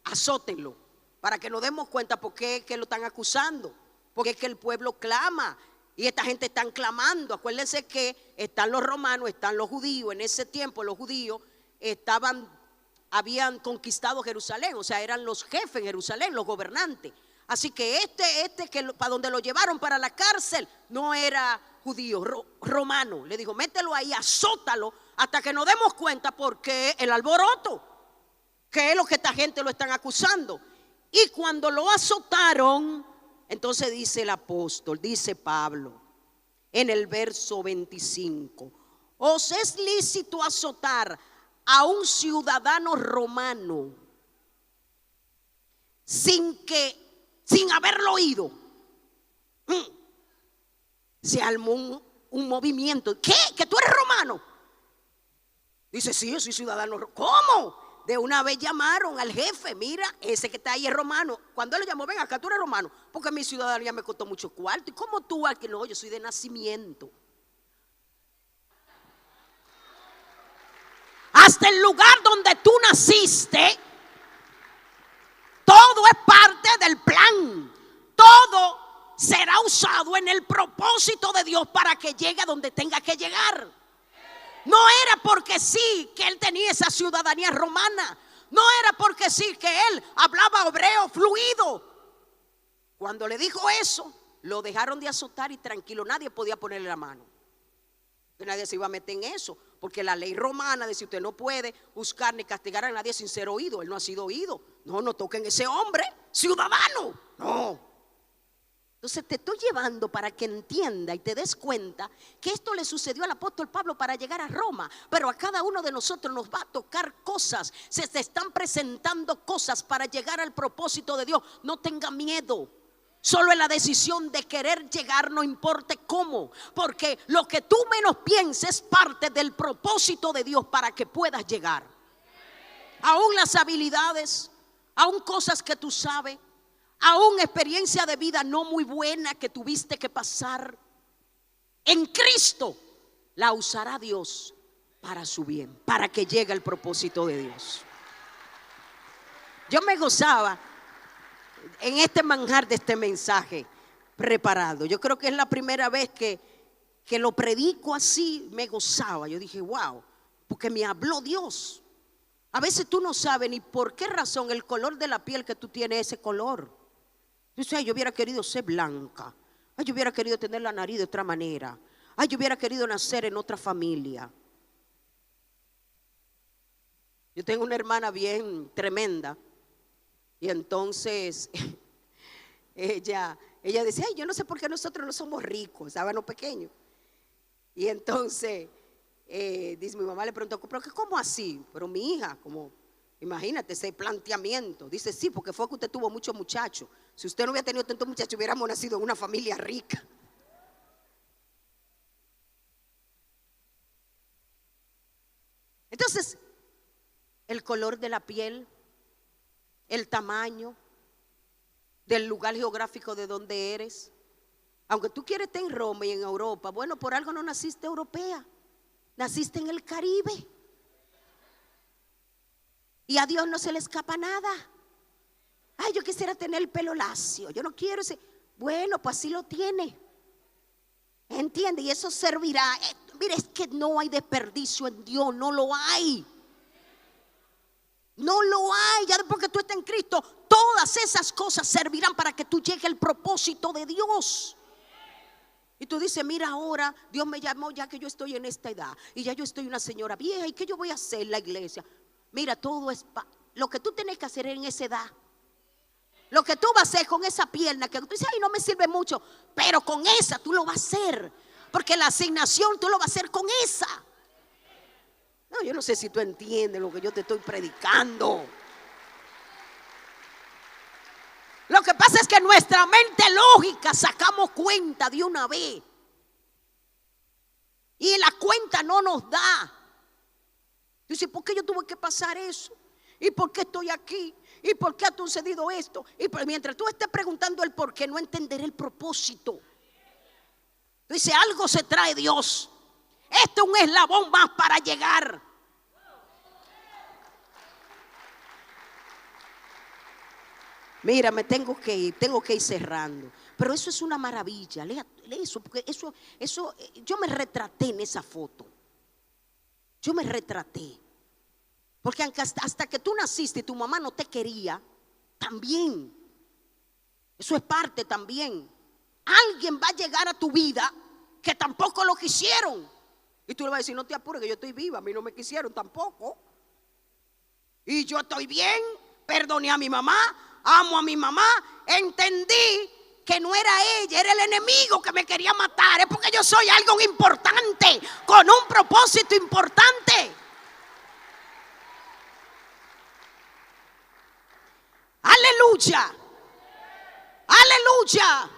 azótenlo, para que nos demos cuenta por qué es que lo están acusando, porque es que el pueblo clama. Y esta gente están clamando. Acuérdense que están los romanos, están los judíos. En ese tiempo los judíos habían conquistado Jerusalén, o sea, eran los jefes en Jerusalén, los gobernantes. Así que que para donde lo llevaron para la cárcel no era judío, romano. Le dijo, mételo ahí, azótalo hasta que nos demos cuenta por qué el alboroto, que es lo que esta gente lo están acusando. Y cuando lo azotaron, entonces dice el apóstol, dice Pablo en el verso 25, ¿os es lícito azotar a un ciudadano romano sin haberlo oído? Se armó un movimiento. ¿Qué? ¿Que tú eres romano? Dice, sí, yo soy ciudadano. ¿Cómo? De una vez llamaron al jefe, mira, ese que está ahí es romano. Cuando él lo llamó, ven acá, tú eres romano, porque mi ciudadanía me costó mucho cuarto. ¿Y cómo tú? Que no, yo soy de nacimiento. Hasta el lugar donde tú naciste, todo es parte del plan. Todo será usado en el propósito de Dios para que llegue a donde tenga que llegar. No era porque sí que él tenía esa ciudadanía romana. No era porque sí que él hablaba hebreo fluido. Cuando le dijo eso, lo dejaron de azotar y tranquilo. Nadie podía ponerle la mano. Nadie se iba a meter en eso, porque la ley romana dice: usted no puede buscar ni castigar a nadie sin ser oído. Él no ha sido oído. No, no toquen ese hombre, ciudadano. No. Entonces te estoy llevando para que entienda y te des cuenta que esto le sucedió al apóstol Pablo para llegar a Roma, pero a cada uno de nosotros nos va a tocar cosas. Se te están presentando cosas para llegar al propósito de Dios. No tenga miedo. Solo es la decisión de querer llegar, no importa cómo, porque lo que tú menos pienses es parte del propósito de Dios para que puedas llegar. Aún las habilidades, aún cosas que tú sabes, aún experiencia de vida no muy buena que tuviste que pasar, en Cristo la usará Dios para su bien, para que llegue el propósito de Dios. Yo me gozaba en este manjar de este mensaje preparado. Yo creo que es la primera vez que lo predico así. Me gozaba. Yo dije: wow, porque me habló Dios. A veces tú no sabes ni por qué razón el color de la piel que tú tienes es ese color. Yo hubiera querido ser blanca. Ay, yo hubiera querido tener la nariz de otra manera. Ay, yo hubiera querido nacer en otra familia. Yo tengo una hermana bien tremenda. Y entonces ella decía: ay, yo no sé por qué nosotros no somos ricos, estábamos pequeños. Y entonces dice, mi mamá le preguntó: ¿pero cómo así? Pero mi hija, como, imagínate ese planteamiento. Dice: sí, porque fue que usted tuvo muchos muchachos. Si usted no hubiera tenido tantos muchachos, hubiéramos nacido en una familia rica. Entonces, el color de la piel, el tamaño, del lugar geográfico de donde eres. Aunque tú quieres estar en Roma y en Europa, bueno, por algo no naciste europea, naciste en el Caribe. Y a Dios no se le escapa nada. Ay, yo quisiera tener el pelo lacio, yo no quiero ese. Bueno, pues así lo tiene. ¿Entiende? Y eso servirá. Mire, es que no hay desperdicio en Dios, no lo hay. No lo hay. Ya después que tú estás en Cristo, todas esas cosas servirán para que tú llegues al propósito de Dios. Y tú dices: mira, ahora Dios me llamó ya que yo estoy en esta edad y ya yo estoy una señora vieja, ¿y qué yo voy a hacer en la iglesia? Mira, todo es lo que tú tienes que hacer en esa edad. Lo que tú vas a hacer con esa pierna que tú dices: ay, no me sirve mucho, pero con esa tú lo vas a hacer, porque la asignación tú lo vas a hacer con esa. No, yo no sé si tú entiendes lo que yo te estoy predicando. Lo que pasa es que nuestra mente lógica sacamos cuenta de una vez y la cuenta no nos da. Dice: ¿por qué yo tuve que pasar eso? ¿Y por qué estoy aquí? ¿Y por qué ha sucedido esto? Y mientras tú estés preguntando el por qué, no entenderé el propósito. Dice: algo se trae Dios. Este es un eslabón más para llegar. Mira, me tengo que ir cerrando. Pero eso es una maravilla. Lea eso, porque eso, yo me retraté en esa foto. Yo me retraté. Porque hasta que tú naciste y tu mamá no te quería, también. Eso es parte también. Alguien va a llegar a tu vida que tampoco lo quisieron. Y tú le vas a decir: no te apures, que yo estoy viva, a mí no me quisieron tampoco. Y yo estoy bien, perdoné a mi mamá, amo a mi mamá, entendí que no era ella, era el enemigo que me quería matar. Es porque yo soy algo importante, con un propósito importante. Aleluya, aleluya.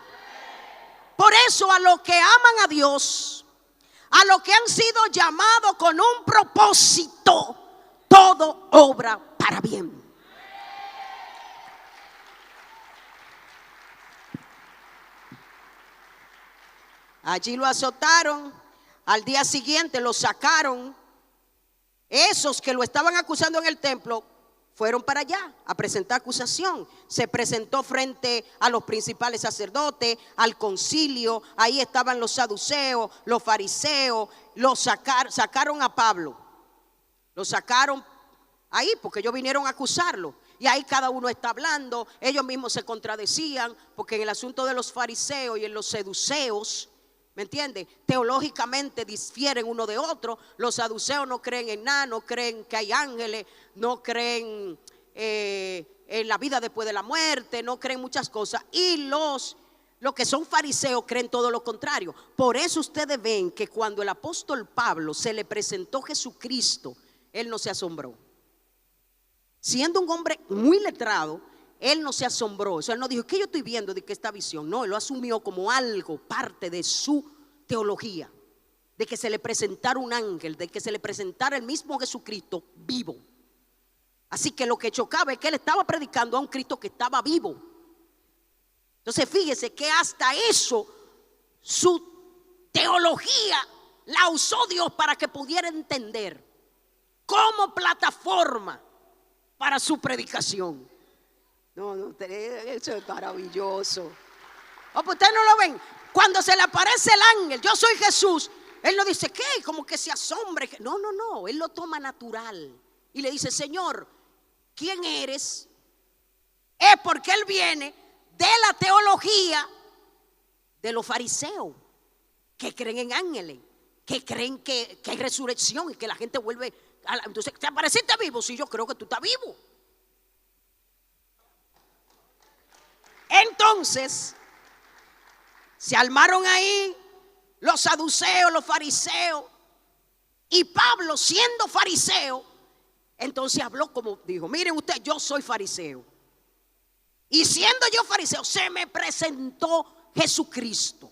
Por eso a los que aman a Dios, a los que han sido llamados con un propósito, todo obra para bien. Allí lo azotaron, al día siguiente lo sacaron. Esos que lo estaban acusando en el templo fueron para allá a presentar acusación. Se presentó frente a los principales sacerdotes, al concilio. Ahí estaban los saduceos, los fariseos. Sacaron a Pablo. Lo sacaron ahí porque ellos vinieron a acusarlo. Y ahí cada uno está hablando. Ellos mismos se contradecían, porque en el asunto de los fariseos y en los saduceos ¿Me entiende? Teológicamente difieren uno de otro. Los saduceos no creen en nada, no creen que hay ángeles, no creen en la vida después de la muerte, no creen muchas cosas. Y los que son fariseos creen todo lo contrario. Por eso ustedes ven que cuando el apóstol Pablo se le presentó Jesucristo, él no se asombró. Siendo un hombre muy letrado, él no se asombró. O sea, él no dijo, ¿qué yo estoy viendo de que esta visión? No, él lo asumió como algo, parte de su teología, de que se le presentara un ángel, de que se le presentara el mismo Jesucristo vivo. Así que lo que chocaba es que él estaba predicando a un Cristo que estaba vivo. Entonces fíjese que hasta eso, su teología la usó Dios para que pudiera entender como plataforma para su predicación. No, eso es maravilloso. Oh, pues ustedes no lo ven. Cuando se le aparece el ángel, yo soy Jesús, él no dice, ¿qué? Como que se asombre. No, él lo toma natural. Y le dice, Señor, ¿quién eres? Es porque él viene de la teología de los fariseos, que creen en ángeles, que creen que hay resurrección y que la gente vuelve a la... Entonces, ¿te apareciste vivo? Sí, yo creo que tú estás vivo. Entonces se armaron ahí los saduceos, los fariseos, y Pablo, siendo fariseo, entonces habló como dijo, miren usted, yo soy fariseo, y siendo yo fariseo se me presentó Jesucristo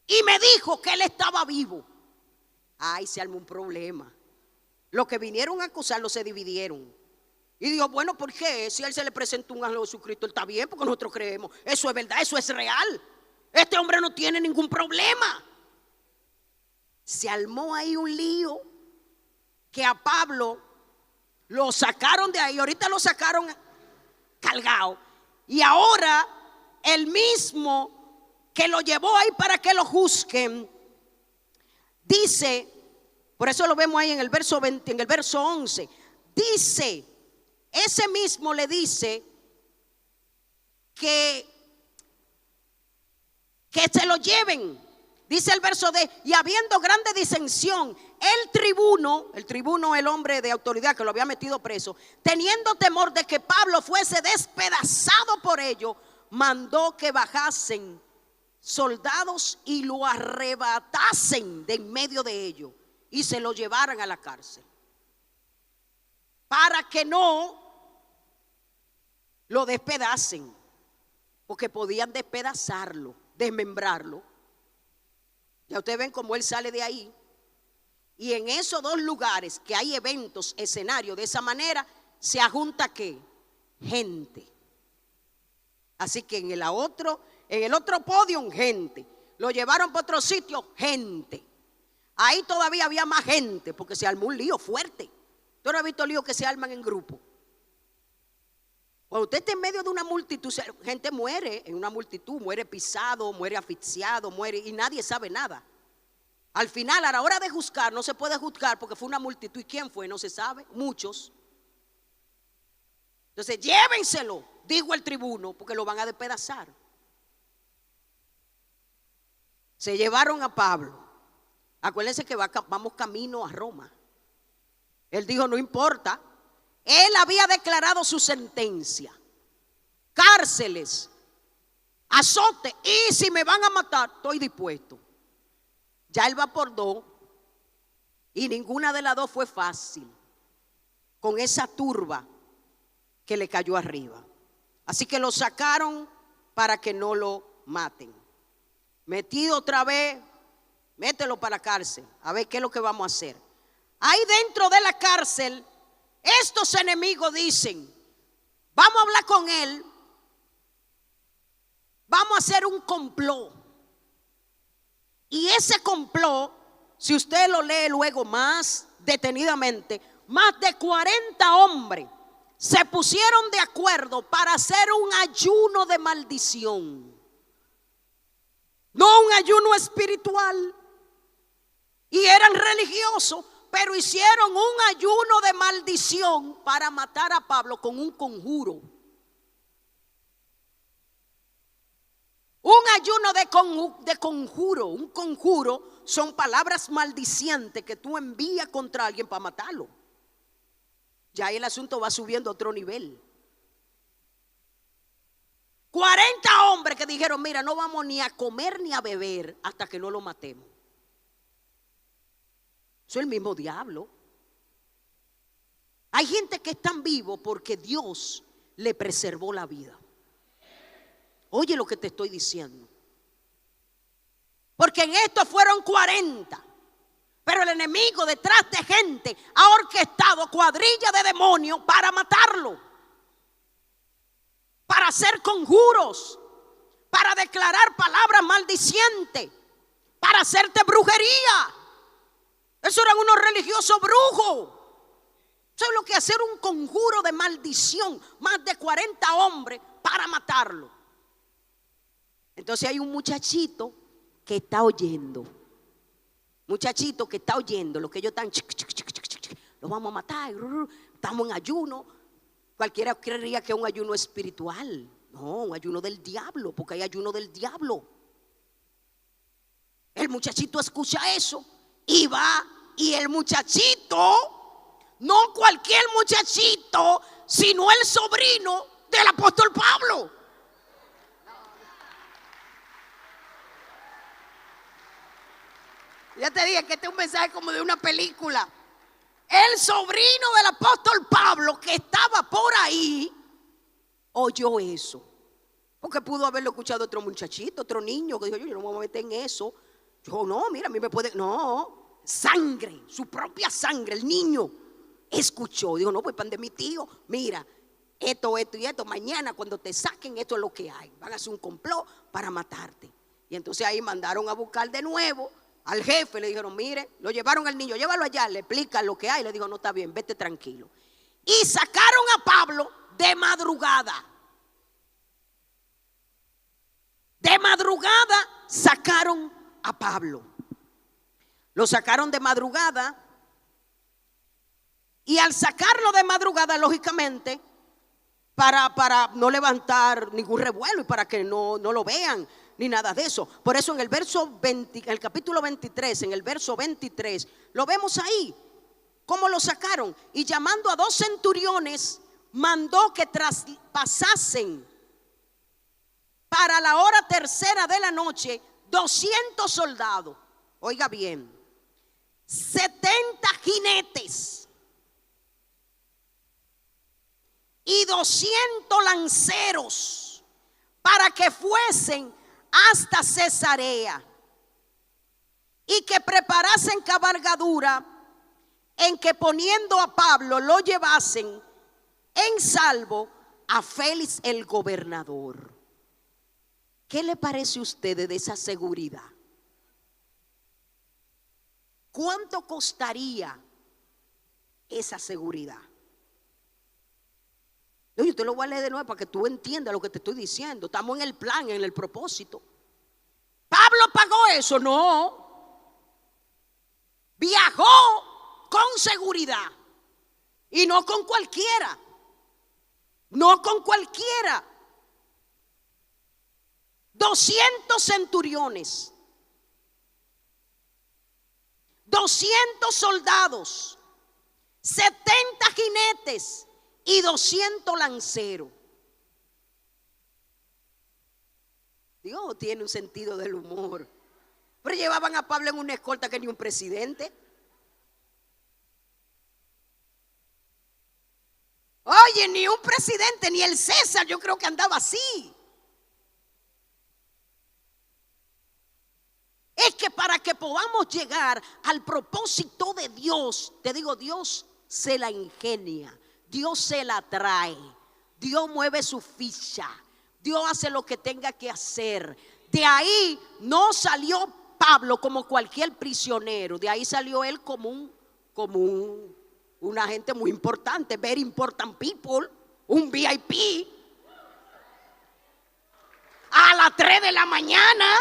y me dijo que él estaba vivo. Ay, se armó un problema. Los que vinieron a acusarlo se dividieron. Y dijo, bueno, ¿por qué? Si a él se le presentó un ángel de Jesucristo, él está bien, porque nosotros creemos. Eso es verdad, eso es real. Este hombre no tiene ningún problema. Se armó ahí un lío que a Pablo lo sacaron de ahí. Ahorita lo sacaron cargado. Y ahora el mismo que lo llevó ahí para que lo juzguen, dice, por eso lo vemos ahí en el verso 20, en el verso 11, dice, ese mismo le dice que se lo lleven. Dice el verso de, y habiendo grande disensión, el tribuno, el hombre de autoridad que lo había metido preso, teniendo temor de que Pablo fuese despedazado por ello, mandó que bajasen soldados y lo arrebatasen de en medio de ellos y se lo llevaran a la cárcel, para que no lo despedacen, porque podían despedazarlo, desmembrarlo. Ya ustedes ven cómo él sale de ahí. Y en esos dos lugares que hay eventos, escenarios de esa manera, se ajunta ¿qué? Gente. Así que en el otro podio, gente. Lo llevaron para otro sitio, gente. Ahí todavía había más gente, porque se armó un lío fuerte. ¿Tú no has visto líos que se arman en grupo? Cuando usted está en medio de una multitud, gente muere en una multitud, muere pisado, muere asfixiado, muere y nadie sabe nada. Al final, a la hora de juzgar, no se puede juzgar porque fue una multitud. ¿Y quién fue? No se sabe. Muchos. Entonces, llévenselo, dijo el tribuno, porque lo van a despedazar. Se llevaron a Pablo. Acuérdense que vamos camino a Roma. Él dijo, no importa. Él había declarado su sentencia: cárceles, azote, y si me van a matar, estoy dispuesto. Ya él va por dos, y ninguna de las dos fue fácil, con esa turba que le cayó arriba. Así que lo sacaron para que no lo maten. Metido otra vez, mételo para la cárcel, a ver qué es lo que vamos a hacer. Ahí dentro de la cárcel, estos enemigos dicen, vamos a hablar con él, vamos a hacer un complot. Y ese complot, si usted lo lee luego más detenidamente, más de 40 hombres se pusieron de acuerdo para hacer un ayuno de maldición. No un ayuno espiritual. Y eran religiosos, pero hicieron un ayuno de maldición para matar a Pablo con un conjuro. Un ayuno de conjuro. Un conjuro son palabras maldicientes que tú envías contra alguien para matarlo. Ya el asunto va subiendo a otro nivel. 40 hombres que dijeron: mira, no vamos ni a comer ni a beber hasta que no lo matemos. Eso es el mismo diablo. Hay gente que están vivos porque Dios le preservó la vida. Oye lo que te estoy diciendo. Porque en esto fueron 40. Pero el enemigo detrás de gente ha orquestado cuadrilla de demonios para matarlo. Para hacer conjuros. Para declarar palabras maldicientes. Para hacerte brujería. Eso eran unos religiosos brujos. Eso es lo que hacer un conjuro de maldición. Más de 40 hombres para matarlo. Entonces hay un muchachito que está oyendo. Muchachito que está oyendo lo que ellos están. Los vamos a matar. Estamos en ayuno. Cualquiera creería que es un ayuno espiritual. No, un ayuno del diablo, porque hay ayuno del diablo. El muchachito escucha eso y va. Y el muchachito, no cualquier muchachito, sino el sobrino del apóstol Pablo. Ya te dije que este es un mensaje como de una película. El sobrino del apóstol Pablo, que estaba por ahí, oyó eso. Porque pudo haberlo escuchado otro muchachito, otro niño que dijo: yo no me voy a meter en eso. Yo no, mira, a mí me puede. No, sangre, su propia sangre. El niño escuchó. Dijo: no, pues pan de mi tío. Mira, esto y esto. Mañana cuando te saquen, esto es lo que hay. Van a hacer un complot para matarte. Y entonces ahí mandaron a buscar de nuevo al jefe. Le dijeron: mire, lo llevaron al niño, llévalo allá, le explican lo que hay. Le dijo: no, está bien, vete tranquilo. Y sacaron a Pablo de madrugada. De madrugada sacaron a Pablo. Lo sacaron de madrugada. Y al sacarlo de madrugada, lógicamente, para no levantar ningún revuelo y para que no lo vean ni nada de eso. Por eso en el verso 20, en el capítulo 23, en el verso 23, lo vemos ahí, cómo lo sacaron. Y llamando a 2 centuriones, mandó que traspasasen para la hora tercera de la noche 200 soldados. Oiga bien, 70 jinetes y 200 lanceros para que fuesen hasta Cesarea y que preparasen cabalgadura en que poniendo a Pablo lo llevasen en salvo a Félix el gobernador. ¿Qué le parece a usted de esa seguridad? ¿Cuánto costaría esa seguridad? Yo te lo voy a leer de nuevo para que tú entiendas lo que te estoy diciendo. Estamos en el plan, en el propósito. ¿Pablo pagó eso? No. Viajó con seguridad. Y no con cualquiera. No con cualquiera. 200 centuriones. 200 soldados. 70 jinetes. Y 200 lanceros. Dios tiene un sentido del humor. Pero llevaban a Pablo en una escolta que ni un presidente. Oye, ni un presidente, ni el César, yo creo que andaba así. Es que para que podamos llegar al propósito de Dios, te digo, Dios se la ingenia. Dios se la trae, Dios mueve su ficha, Dios hace lo que tenga que hacer. De ahí no salió Pablo como cualquier prisionero, de ahí salió él como un agente muy importante, very important people, un VIP. A las 3 de la mañana.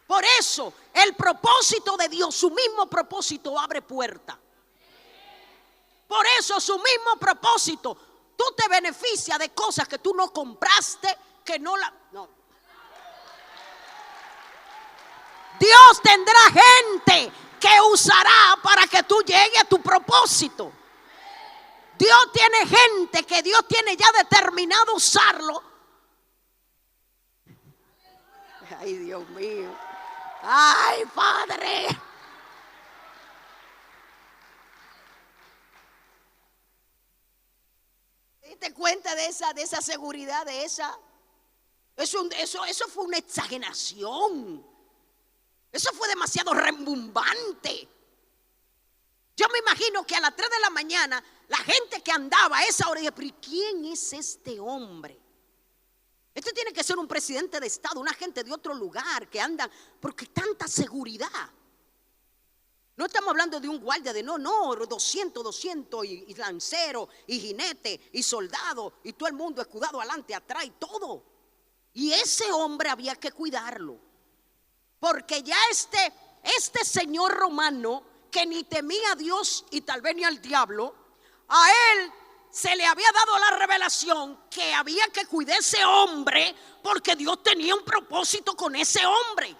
Por eso el propósito de Dios, su mismo propósito abre puerta. Por eso su mismo propósito tú te beneficias de cosas que tú no compraste, que no la... No. Dios tendrá gente que usará para que tú llegues a tu propósito. Dios tiene gente que Dios tiene ya determinado usarlo. Ay, Dios mío. Ay, Padre. ¿Te diste cuenta de esa seguridad, de esa? Eso fue una exageración. Eso fue demasiado rembumbante. Yo me imagino que a las 3 de la mañana la gente que andaba a esa hora decía, pero ¿quién es este hombre? Este tiene que ser un presidente de estado, una gente de otro lugar que andan, porque tanta seguridad. No estamos hablando de un guardia de no, 200 y lancero y jinete y soldado y todo el mundo escudado adelante, atrás y todo. Y ese hombre había que cuidarlo, porque ya este señor romano que ni temía a Dios y tal vez ni al diablo, a él se le había dado la revelación que había que cuidar a ese hombre porque Dios tenía un propósito con ese hombre.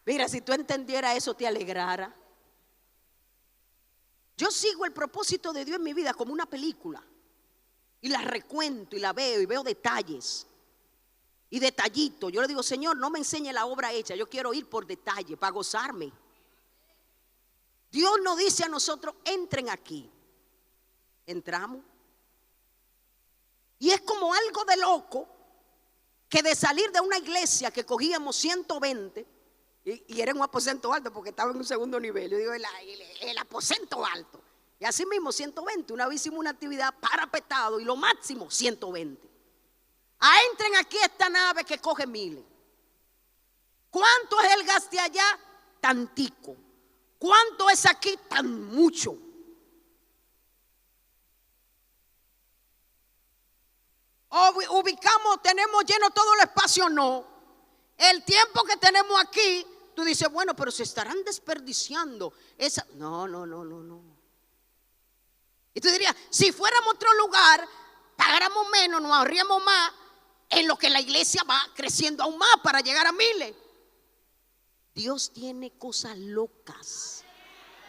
Mira, si tú entendieras eso, te alegrara. Yo sigo el propósito de Dios en mi vida como una película y la recuento y la veo y veo detalles y detallitos. Yo le digo, Señor, no me enseñe la obra hecha, yo quiero ir por detalle para gozarme. Dios nos dice a nosotros, entren aquí. Entramos. Y es como algo de loco que de salir de una iglesia que cogíamos 120 y era un aposento alto porque estaba en un segundo nivel. Yo digo, el aposento alto. Y así mismo 120. Una vez hicimos una actividad parapetado y lo máximo 120. Entren aquí a esta nave que coge miles. ¿Cuánto es el gasto allá? Tantico. ¿Cuánto es aquí? Tan mucho. Ubicamos, tenemos lleno todo el espacio, no. El tiempo que tenemos aquí, tú dices, bueno, pero se estarán desperdiciando esa. No. Y tú dirías, si fuéramos a otro lugar, pagáramos menos, nos ahorríamos más, en lo que la iglesia va creciendo aún más para llegar a miles. Dios tiene cosas locas.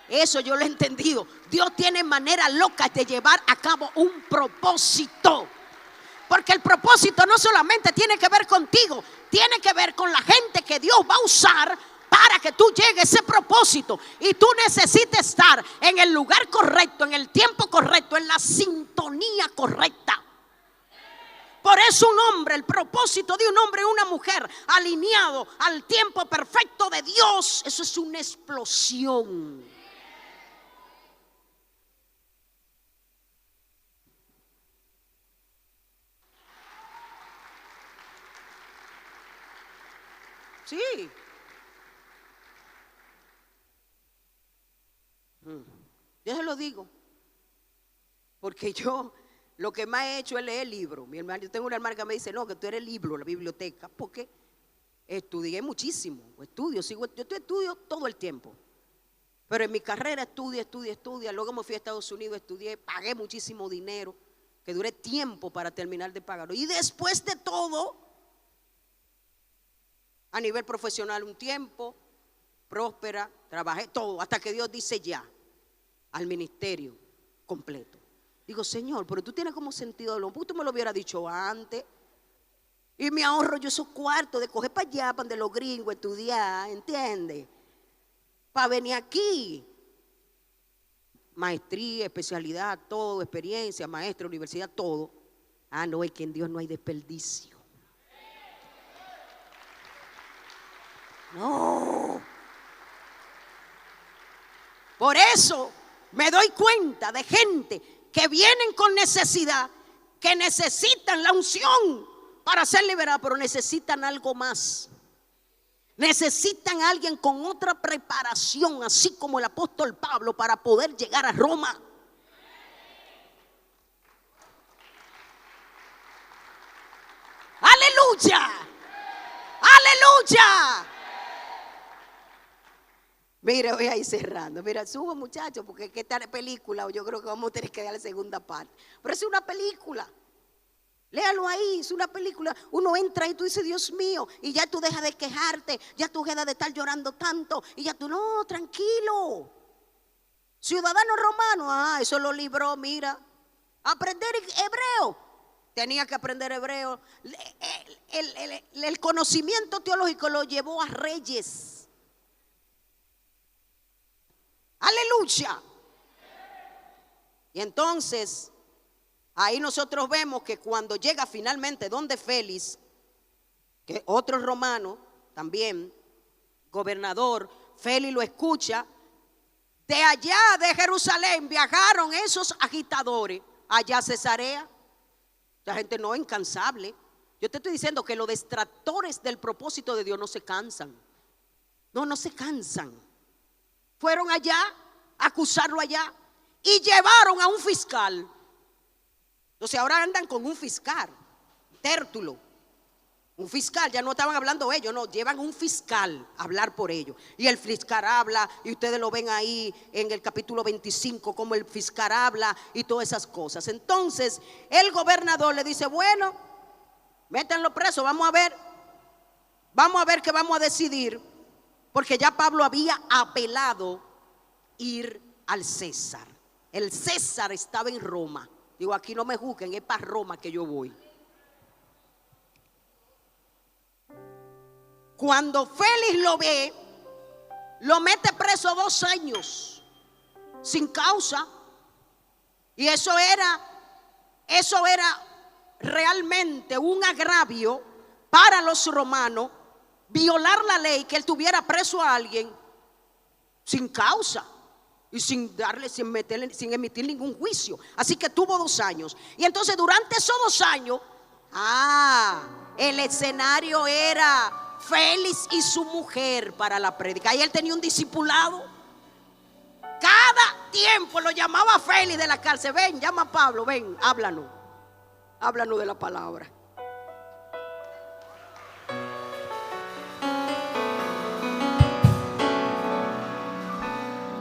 Eso yo lo he entendido. Dios tiene maneras locas de llevar a cabo un propósito. Porque el propósito no solamente tiene que ver contigo, tiene que ver con la gente que Dios va a usar para que tú llegues a ese propósito. Y tú necesitas estar en el lugar correcto, en el tiempo correcto, en la sintonía correcta. Por eso un hombre, el propósito de un hombre y una mujer alineado al tiempo perfecto de Dios, eso es una explosión. Sí. Yo se lo digo, porque yo lo que más he hecho es leer libros. Mi hermano, yo tengo una hermana que me dice, no, que tú eres libro, la biblioteca, porque estudié muchísimo, yo estudio todo el tiempo. Pero en mi carrera estudia, luego me fui a Estados Unidos, estudié, pagué muchísimo dinero, que duré tiempo para terminar de pagarlo. Y después de todo, a nivel profesional un tiempo, próspera, trabajé todo, hasta que Dios dice ya, al ministerio completo. Digo, Señor, pero tú tienes como sentido de lo, tú me lo hubieras dicho antes. Y me ahorro yo esos cuartos de coger para allá, para donde los gringos estudiar, ¿entiendes? Para venir aquí. Maestría, especialidad, todo, experiencia, maestra, universidad, todo. No, es que en Dios no hay desperdicio. No. Por eso me doy cuenta de gente que vienen con necesidad, que necesitan la unción para ser liberada, pero necesitan algo más. Necesitan a alguien con otra preparación, así como el apóstol Pablo, para poder llegar a Roma. Aleluya, aleluya. Mira, voy a ir cerrando. Mira, subo muchachos, porque es que esta película, yo creo que vamos a tener que dar la segunda parte. Pero es una película. Léalo ahí, es una película. Uno entra y tú dices, Dios mío, y ya tú dejas de quejarte, ya tú dejas de estar llorando tanto, y ya tú, no, tranquilo. Ciudadano romano, eso lo libró, mira. Aprender hebreo. Tenía que aprender hebreo. El conocimiento teológico lo llevó a reyes. Aleluya. Y entonces, ahí nosotros vemos que cuando llega finalmente donde Félix, que otro romano también, gobernador, Félix lo escucha. De allá de Jerusalén viajaron esos agitadores allá a Cesarea. La gente no es incansable. Yo te estoy diciendo que los distractores del propósito de Dios no se cansan. No se cansan. Fueron allá a acusarlo allá y llevaron a un fiscal. Entonces ahora andan con un fiscal, Tértulo. Un fiscal, ya no estaban hablando ellos, no, llevan un fiscal a hablar por ellos. Y el fiscal habla, y ustedes lo ven ahí en el capítulo 25, como el fiscal habla y todas esas cosas. Entonces el gobernador le dice, bueno, métanlo preso, vamos a ver qué vamos a decidir. Porque ya Pablo había apelado ir al César. El César estaba en Roma. Digo, aquí no me juzguen, es para Roma que yo voy. Cuando Félix lo ve, lo mete preso 2 años sin causa. Y eso era realmente un agravio para los romanos, violar la ley, que él tuviera preso a alguien sin causa y sin emitir ningún juicio. Así que tuvo 2 años. Y entonces durante esos 2 años, el escenario era Félix y su mujer para la prédica. Y él tenía un discipulado. Cada tiempo lo llamaba Félix de la cárcel. Ven, llama a Pablo, ven, háblanos de la palabra.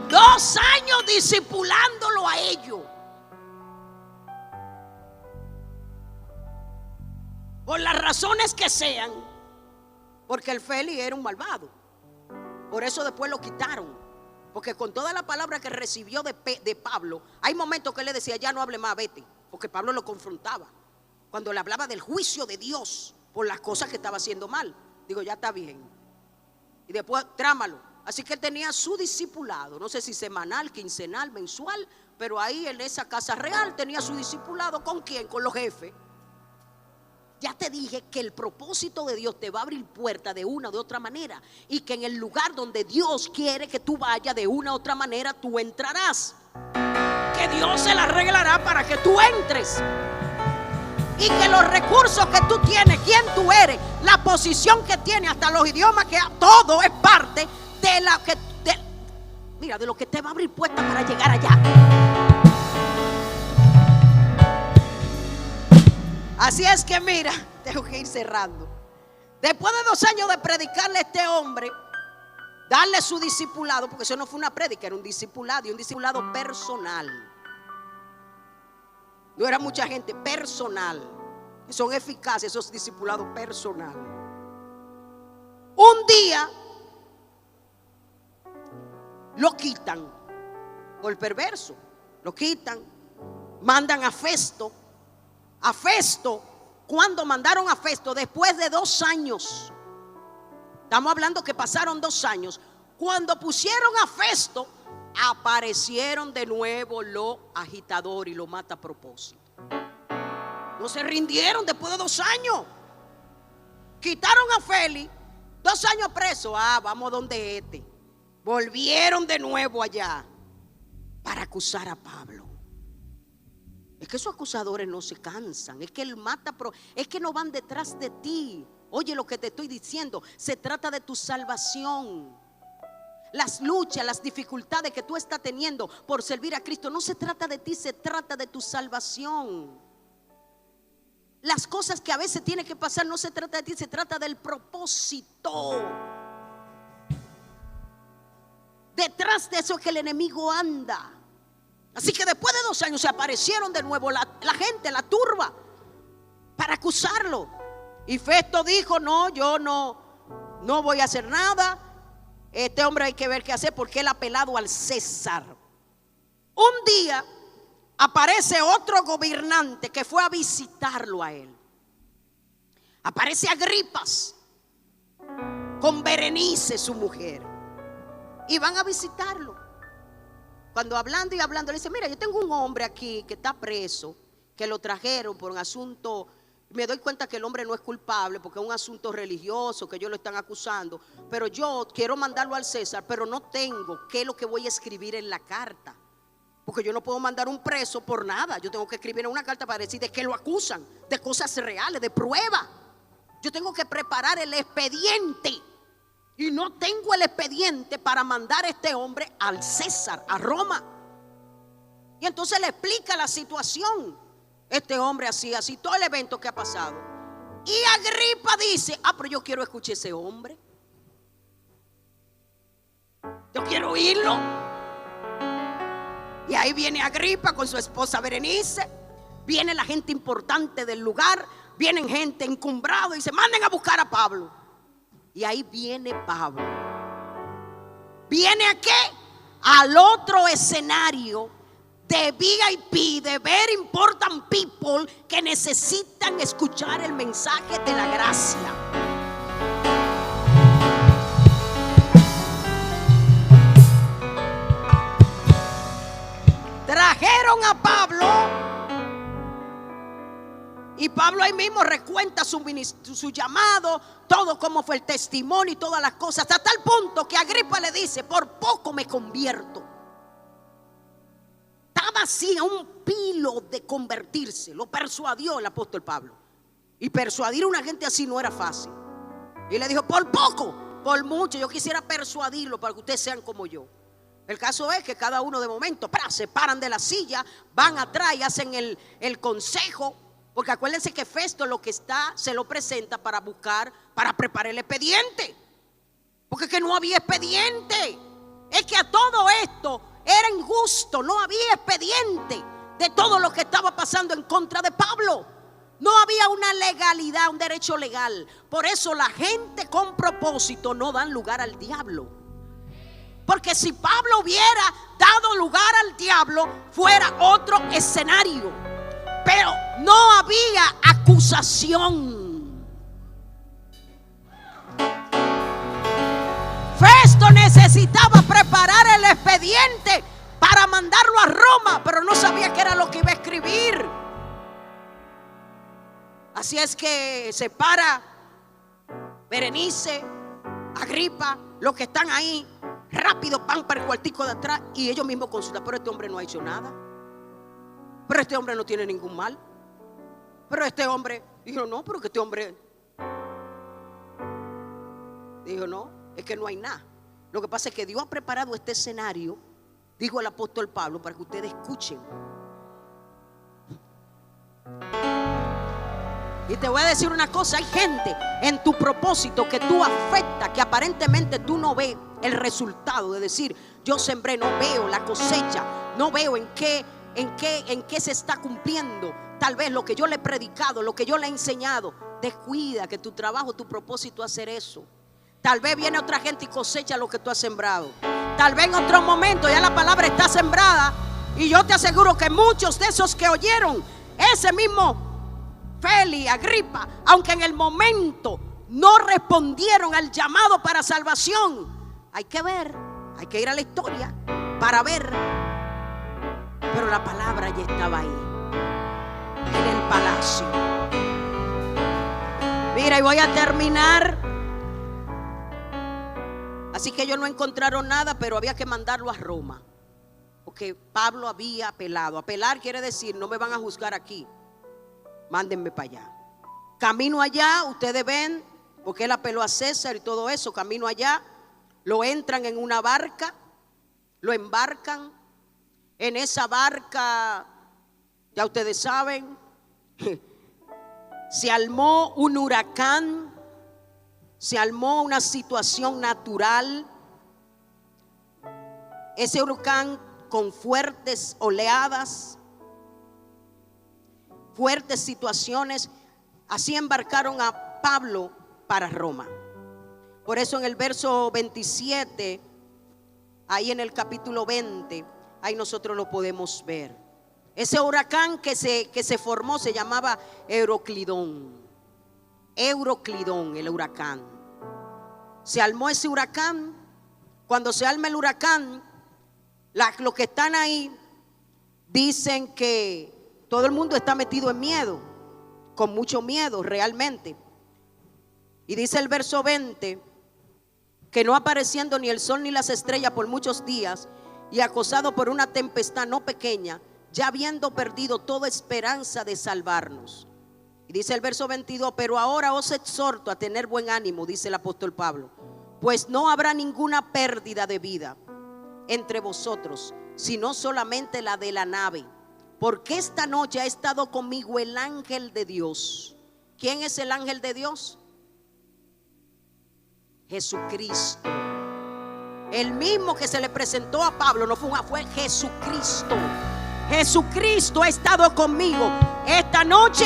Dos años discipulándolo a ellos. Por las razones que sean. Porque el Félix era un malvado. Por eso después lo quitaron. Porque con toda la palabra que recibió de Pablo, hay momentos que él le decía, ya no hable más, vete. Porque Pablo lo confrontaba. Cuando le hablaba del juicio de Dios por las cosas que estaba haciendo mal. Digo, ya está bien. Y después trámalo. Así que él tenía su discipulado. No sé si semanal, quincenal, mensual. Pero ahí en esa casa real tenía su discipulado. ¿Con quién? Con los jefes. Ya te dije que el propósito de Dios te va a abrir puertas de una u otra manera. Y que en el lugar donde Dios quiere que tú vayas de una u otra manera, tú entrarás. Que Dios se la arreglará para que tú entres. Y que los recursos que tú tienes, quién tú eres, la posición que tienes, hasta los idiomas, que todo es parte de de lo que te va a abrir puertas para llegar allá. Así es que mira, tengo que ir cerrando. Después de 2 años de predicarle a este hombre, darle su discipulado, porque eso no fue una prédica, era un discipulado, y un discipulado personal. No era mucha gente, personal. Son eficaces esos discipulados personales. Un día lo quitan por perverso. Lo quitan, mandan a Festo. A Festo, cuando mandaron a Festo, después de 2 años, estamos hablando que pasaron 2 años, cuando pusieron a Festo, aparecieron de nuevo los agitadores y lo mata a propósito. No se rindieron después de 2 años. Quitaron a Félix, 2 años preso. Vamos donde este. Volvieron de nuevo allá para acusar a Pablo. Es que esos acusadores no se cansan. Es que él mata, es que no van detrás de ti. Oye lo que te estoy diciendo. Se trata de tu salvación. Las luchas, las dificultades que tú estás teniendo por servir a Cristo, no se trata de ti, se trata de tu salvación. Las cosas que a veces tienen que pasar no se trata de ti, se trata del propósito detrás de eso es que el enemigo anda. Así que después de 2 años se aparecieron de nuevo la gente, la turba, para acusarlo. Y Festo dijo: no, yo no voy a hacer nada. Este hombre hay que ver qué hacer, porque él ha apelado al César. Un día aparece otro gobernante que fue a visitarlo a él. Aparece Agripas con Berenice, su mujer, y van a visitarlo. Cuando hablando le dice: mira, yo tengo un hombre aquí que está preso, que lo trajeron por un asunto. Me doy cuenta que el hombre no es culpable porque es un asunto religioso, que ellos lo están acusando, pero yo quiero mandarlo al César, pero no tengo qué es lo que voy a escribir en la carta, porque yo no puedo mandar un preso por nada. Yo tengo que escribir una carta para decir de qué lo acusan, de cosas reales, de prueba. Yo tengo que preparar el expediente, y no tengo el expediente para mandar a este hombre al César, a Roma. Y entonces le explica la situación. Este hombre así, todo el evento que ha pasado. Y Agripa dice: pero yo quiero escuchar a ese hombre, yo quiero oírlo. Y ahí viene Agripa con su esposa Berenice. Viene la gente importante del lugar, vienen gente encumbrado y dice: manden a buscar a Pablo. Y ahí viene Pablo. ¿Viene a qué? Al otro escenario de VIP, de Very Important People, que necesitan escuchar el mensaje de la gracia. Trajeron a Pablo, y Pablo ahí mismo recuenta su llamado, todo cómo fue el testimonio y todas las cosas, hasta tal punto que Agripa le dice: por poco me convierto. Estaba así a un pilo de convertirse. Lo persuadió el apóstol Pablo. Y persuadir a una gente así no era fácil. Y le dijo: por poco, por mucho, yo quisiera persuadirlo para que ustedes sean como yo. El caso es que cada uno de momento se paran de la silla, van atrás y hacen el consejo. Porque acuérdense que Festo lo que está, se lo presenta para buscar, para preparar el expediente. Porque es que no había expediente. Es que a todo esto era injusto, no había expediente de todo lo que estaba pasando en contra de Pablo. No había una legalidad, un derecho legal. Por eso la gente con propósito no dan lugar al diablo. Porque si Pablo hubiera dado lugar al diablo, fuera otro escenario. Pero no había acusación. Festo necesitaba preparar el expediente para mandarlo a Roma, pero no sabía qué era lo que iba a escribir. Así es que se para Berenice, Agripa, los que están ahí, rápido van para el cuartico de atrás y ellos mismos consultan: pero este hombre no ha hecho nada, pero este hombre no tiene ningún mal, pero este hombre, dijo: no, pero que este hombre, dijo: no, es que no hay nada. Lo que pasa es que Dios ha preparado este escenario, dijo el apóstol Pablo, para que ustedes escuchen. Y te voy a decir una cosa: hay gente en tu propósito que tú afectas, que aparentemente tú no ves el resultado de decir: yo sembré, no veo la cosecha, no veo en qué se está cumpliendo tal vez lo que yo le he predicado, lo que yo le he enseñado. Descuida que tu trabajo, tu propósito es hacer eso. Tal vez viene otra gente y cosecha lo que tú has sembrado. Tal vez en otro momento ya la palabra está sembrada, y yo te aseguro que muchos de esos que oyeron ese mismo Félix, Agripa, aunque en el momento no respondieron al llamado para salvación, hay que ver, hay que ir a la historia para ver. Pero la palabra ya estaba ahí, en el palacio. Mira, y voy a terminar. Así que ellos no encontraron nada, pero había que mandarlo a Roma, porque Pablo había apelado. Apelar quiere decir: no me van a juzgar aquí, mándenme para allá. Camino allá, ustedes ven, porque él apeló a César y todo eso. Camino allá, lo entran en una barca, lo embarcan. En esa barca, ya ustedes saben, se armó un huracán, se armó una situación natural. ese huracán con fuertes oleadas, fuertes situaciones, así embarcaron a Pablo para Roma. Por eso en el verso 27, ahí en el capítulo 20, ahí nosotros lo podemos ver. Ese huracán que se formó se llamaba Euroclidón. Euroclidón, el huracán. Se armó ese huracán. Cuando se arma el huracán, los que están ahí dicen que todo el mundo está metido en miedo, con mucho miedo realmente. Y dice el verso 20, que no apareciendo ni el sol ni las estrellas por muchos días, y acosado por una tempestad no pequeña, ya habiendo perdido toda esperanza de salvarnos. Y dice el verso 22, pero ahora os exhorto a tener buen ánimo, dice el apóstol Pablo, pues no habrá ninguna pérdida de vida entre vosotros, sino solamente la de la nave. Porque esta noche ha estado conmigo el ángel de Dios. ¿Quién es el ángel de Dios? Jesucristo. El mismo que se le presentó a Pablo, no fue Jesucristo. Jesucristo ha estado conmigo esta noche.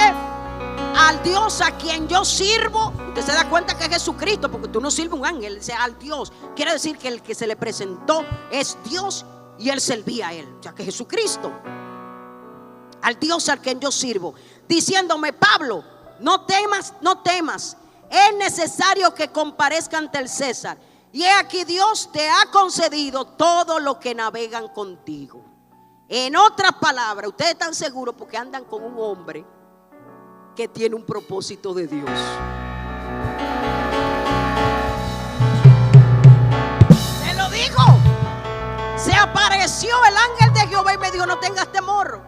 Al Dios a quien yo sirvo, usted se da cuenta que es Jesucristo, porque tú no sirves a un ángel, sea al Dios. Quiere decir que el que se le presentó es Dios y él servía a él, o sea que Jesucristo, al Dios al quien yo sirvo, diciéndome: Pablo, no temas, no temas, es necesario que comparezca ante el César, y he aquí Dios te ha concedido todo lo que navegan contigo. En otras palabras, ustedes están seguros porque andan con un hombre que tiene un propósito de Dios. Te lo digo, se apareció el ángel de Jehová y me dijo: no tengas temor,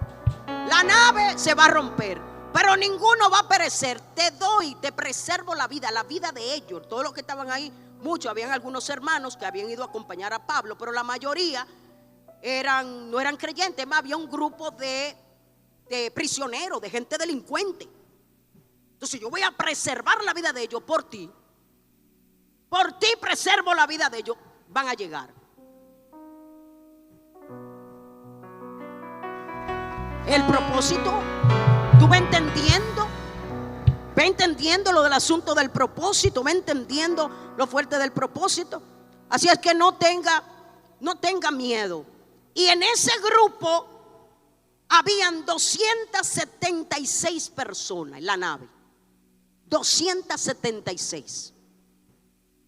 la nave se va a romper, pero ninguno va a perecer. Te doy, te preservo la vida de ellos. Todos los que estaban ahí, muchos, habían algunos hermanos que habían ido a acompañar a Pablo, pero la mayoría no eran creyentes. Más había un grupo de prisioneros, de gente delincuente. Entonces yo voy a preservar la vida de ellos por ti preservo la vida de ellos. Van a llegar. El propósito, tú vas entendiendo lo del asunto del propósito, vas entendiendo lo fuerte del propósito. Así es que no tenga miedo. Y en ese grupo habían 276 personas en la nave. 276.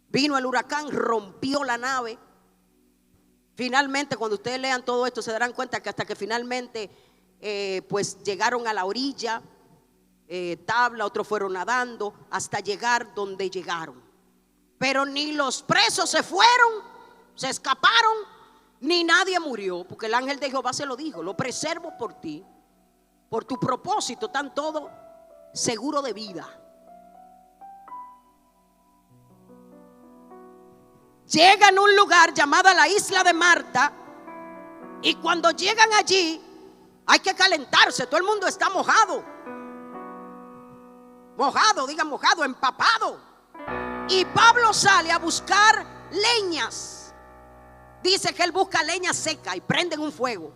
Vino el huracán, rompió la nave. Finalmente, cuando ustedes lean todo esto, se darán cuenta que hasta que finalmente pues llegaron a la orilla, tabla, otros fueron nadando hasta llegar donde llegaron. Pero ni los presos se fueron, se escaparon, ni nadie murió, porque el ángel de Jehová se lo dijo: lo preservo por ti, por tu propósito, están todos seguros de vida. Llegan a un lugar llamado la isla de Marta, y cuando llegan allí hay que calentarse. Todo el mundo está mojado, empapado. Y Pablo sale a buscar leñas. Dice que él busca leña seca y prenden un fuego,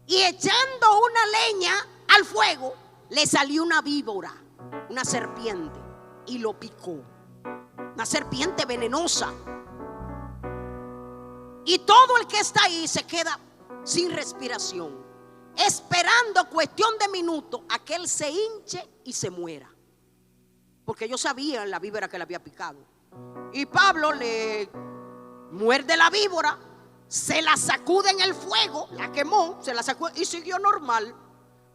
y echando una leña al fuego le salió una víbora, una serpiente, y lo picó. Una serpiente venenosa. Y todo el que está ahí se queda sin respiración, esperando cuestión de minutos a que él se hinche y se muera, porque ellos sabían la víbora que le había picado. Y Pablo le muerde la víbora, se la sacude en el fuego, la quemó, se la sacude y siguió normal.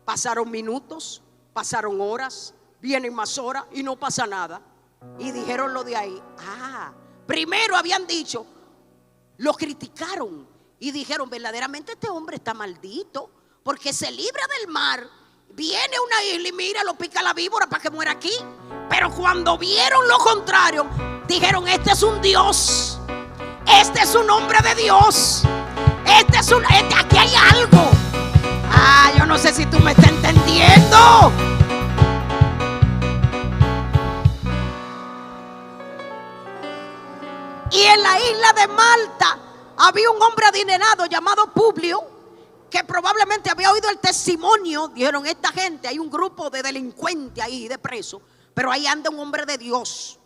Pasaron minutos, pasaron horas, vienen más horas y no pasa nada. Y dijeron lo de ahí. Primero habían dicho, lo criticaron y dijeron: verdaderamente este hombre está maldito, porque se libra del mar, viene a una isla y mira, lo pica la víbora para que muera aquí. Pero cuando vieron lo contrario, dijeron: este es un Dios, este es un hombre de Dios, aquí hay algo. Yo no sé si tú me estás entendiendo. Y en la isla de Malta había un hombre adinerado llamado Publio, que probablemente había oído el testimonio. Dijeron: esta gente, hay un grupo de delincuentes ahí, de presos, pero ahí anda un hombre de Dios.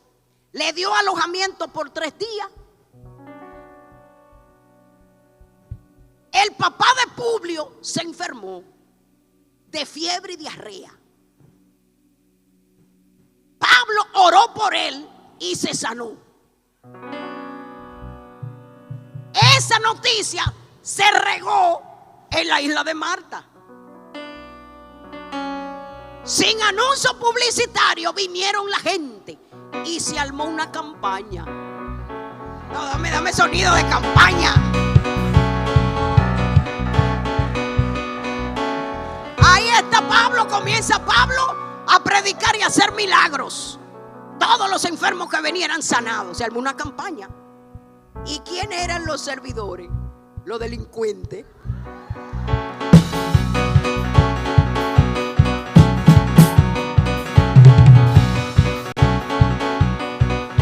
Le dio alojamiento por 3 días. El papá de Publio se enfermó de fiebre y diarrea. Pablo oró por él y se sanó. Esa noticia se regó en la isla de Malta. Sin anuncio publicitario vinieron la gente y se armó una campaña. No, dame sonido de campaña. Ahí está Pablo, comienza Pablo a predicar y a hacer milagros. Todos los enfermos que venían eran sanados. Se armó una campaña. ¿Y quiénes eran los servidores? Los delincuentes.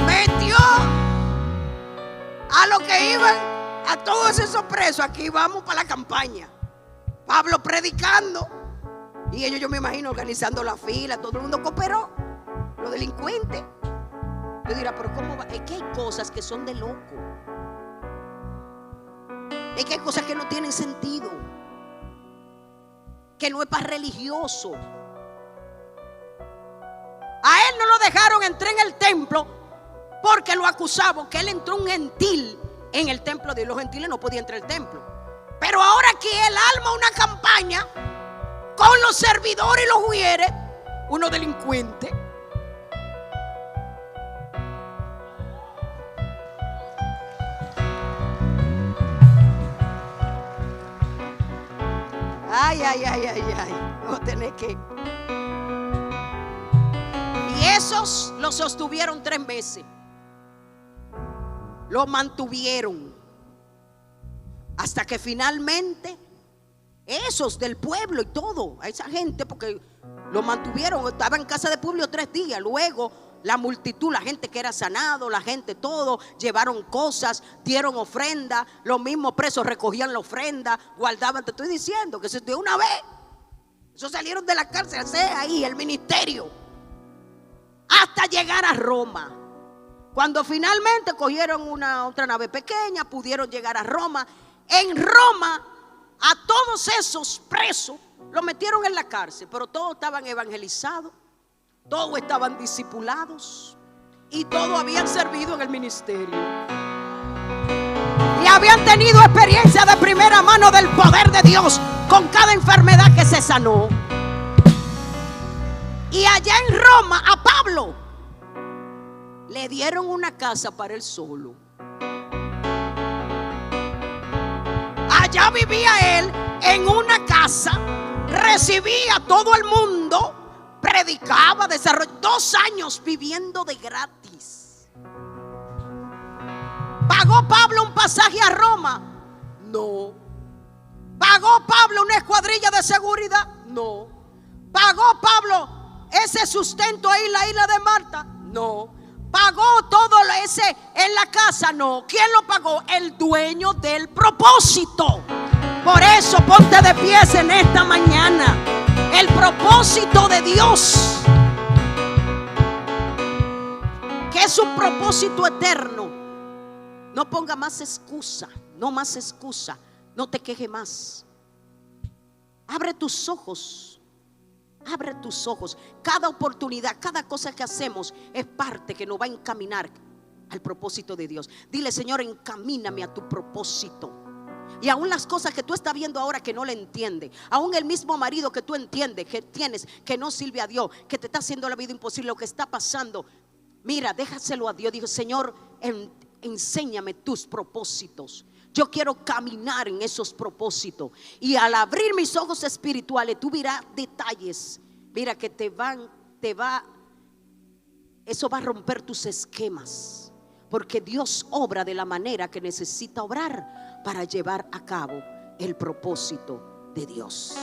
Metió a los que iban, a todos esos presos. Aquí vamos para la campaña. Pablo predicando. Y ellos, yo me imagino, organizando la fila. Todo el mundo cooperó. Los delincuentes. Yo dirá: pero ¿cómo va? Es que hay cosas que son de loco. Es que hay cosas que no tienen sentido, que no es para religioso. A él no lo dejaron entrar en el templo porque lo acusaban que él entró un gentil en el templo de los gentiles. No podía entrar al templo. Pero ahora que él arma una campaña con los servidores y los jueces, unos delincuentes. Ay. Vamos a tener que. Y esos lo sostuvieron 3 meses. Lo mantuvieron. Hasta que finalmente esos del pueblo y todo, a esa gente, porque lo mantuvieron, estaba en casa de Publio 3 días. Luego la multitud, la gente que era sanado, la gente todo, llevaron cosas, dieron ofrenda. Los mismos presos recogían la ofrenda, guardaban. Te estoy diciendo que de una vez, esos salieron de la cárcel, ahí el ministerio, hasta llegar a Roma. Cuando finalmente cogieron otra nave pequeña, pudieron llegar a Roma. En Roma, a todos esos presos los metieron en la cárcel, pero todos estaban evangelizados, todos estaban discipulados y todos habían servido en el ministerio. Y habían tenido experiencia de primera mano del poder de Dios con cada enfermedad que se sanó. Y allá en Roma a Pablo le dieron una casa para él solo. Allá vivía él en una casa, recibía a todo el mundo, predicaba, desarrolló 2 años viviendo de gratis. ¿Pagó Pablo un pasaje a Roma? No. ¿Pagó Pablo una escuadrilla de seguridad? No. ¿Pagó Pablo ese sustento ahí en la isla de Malta? No. ¿Pagó todo ese en la casa? No. ¿Quién lo pagó? El dueño del propósito. Por eso ponte de pies en esta mañana. El propósito de Dios, que es un propósito eterno. No ponga más excusa, no más excusa. No te quejes más. Abre tus ojos. Abre tus ojos. Cada oportunidad, cada cosa que hacemos es parte que nos va a encaminar al propósito de Dios. Dile: Señor, encamíname a tu propósito. Y aún las cosas que tú estás viendo ahora que no le entiendes, aún el mismo marido que tú entiendes que tienes, que no sirve a Dios, que te está haciendo la vida imposible, lo que está pasando, mira, déjaselo a Dios. Dijo: Señor, enséñame tus propósitos. Yo quiero caminar en esos propósitos. Y al abrir mis ojos espirituales, tú verás detalles. Mira que eso va a romper tus esquemas. Porque Dios obra de la manera que necesita obrar para llevar a cabo el propósito de Dios.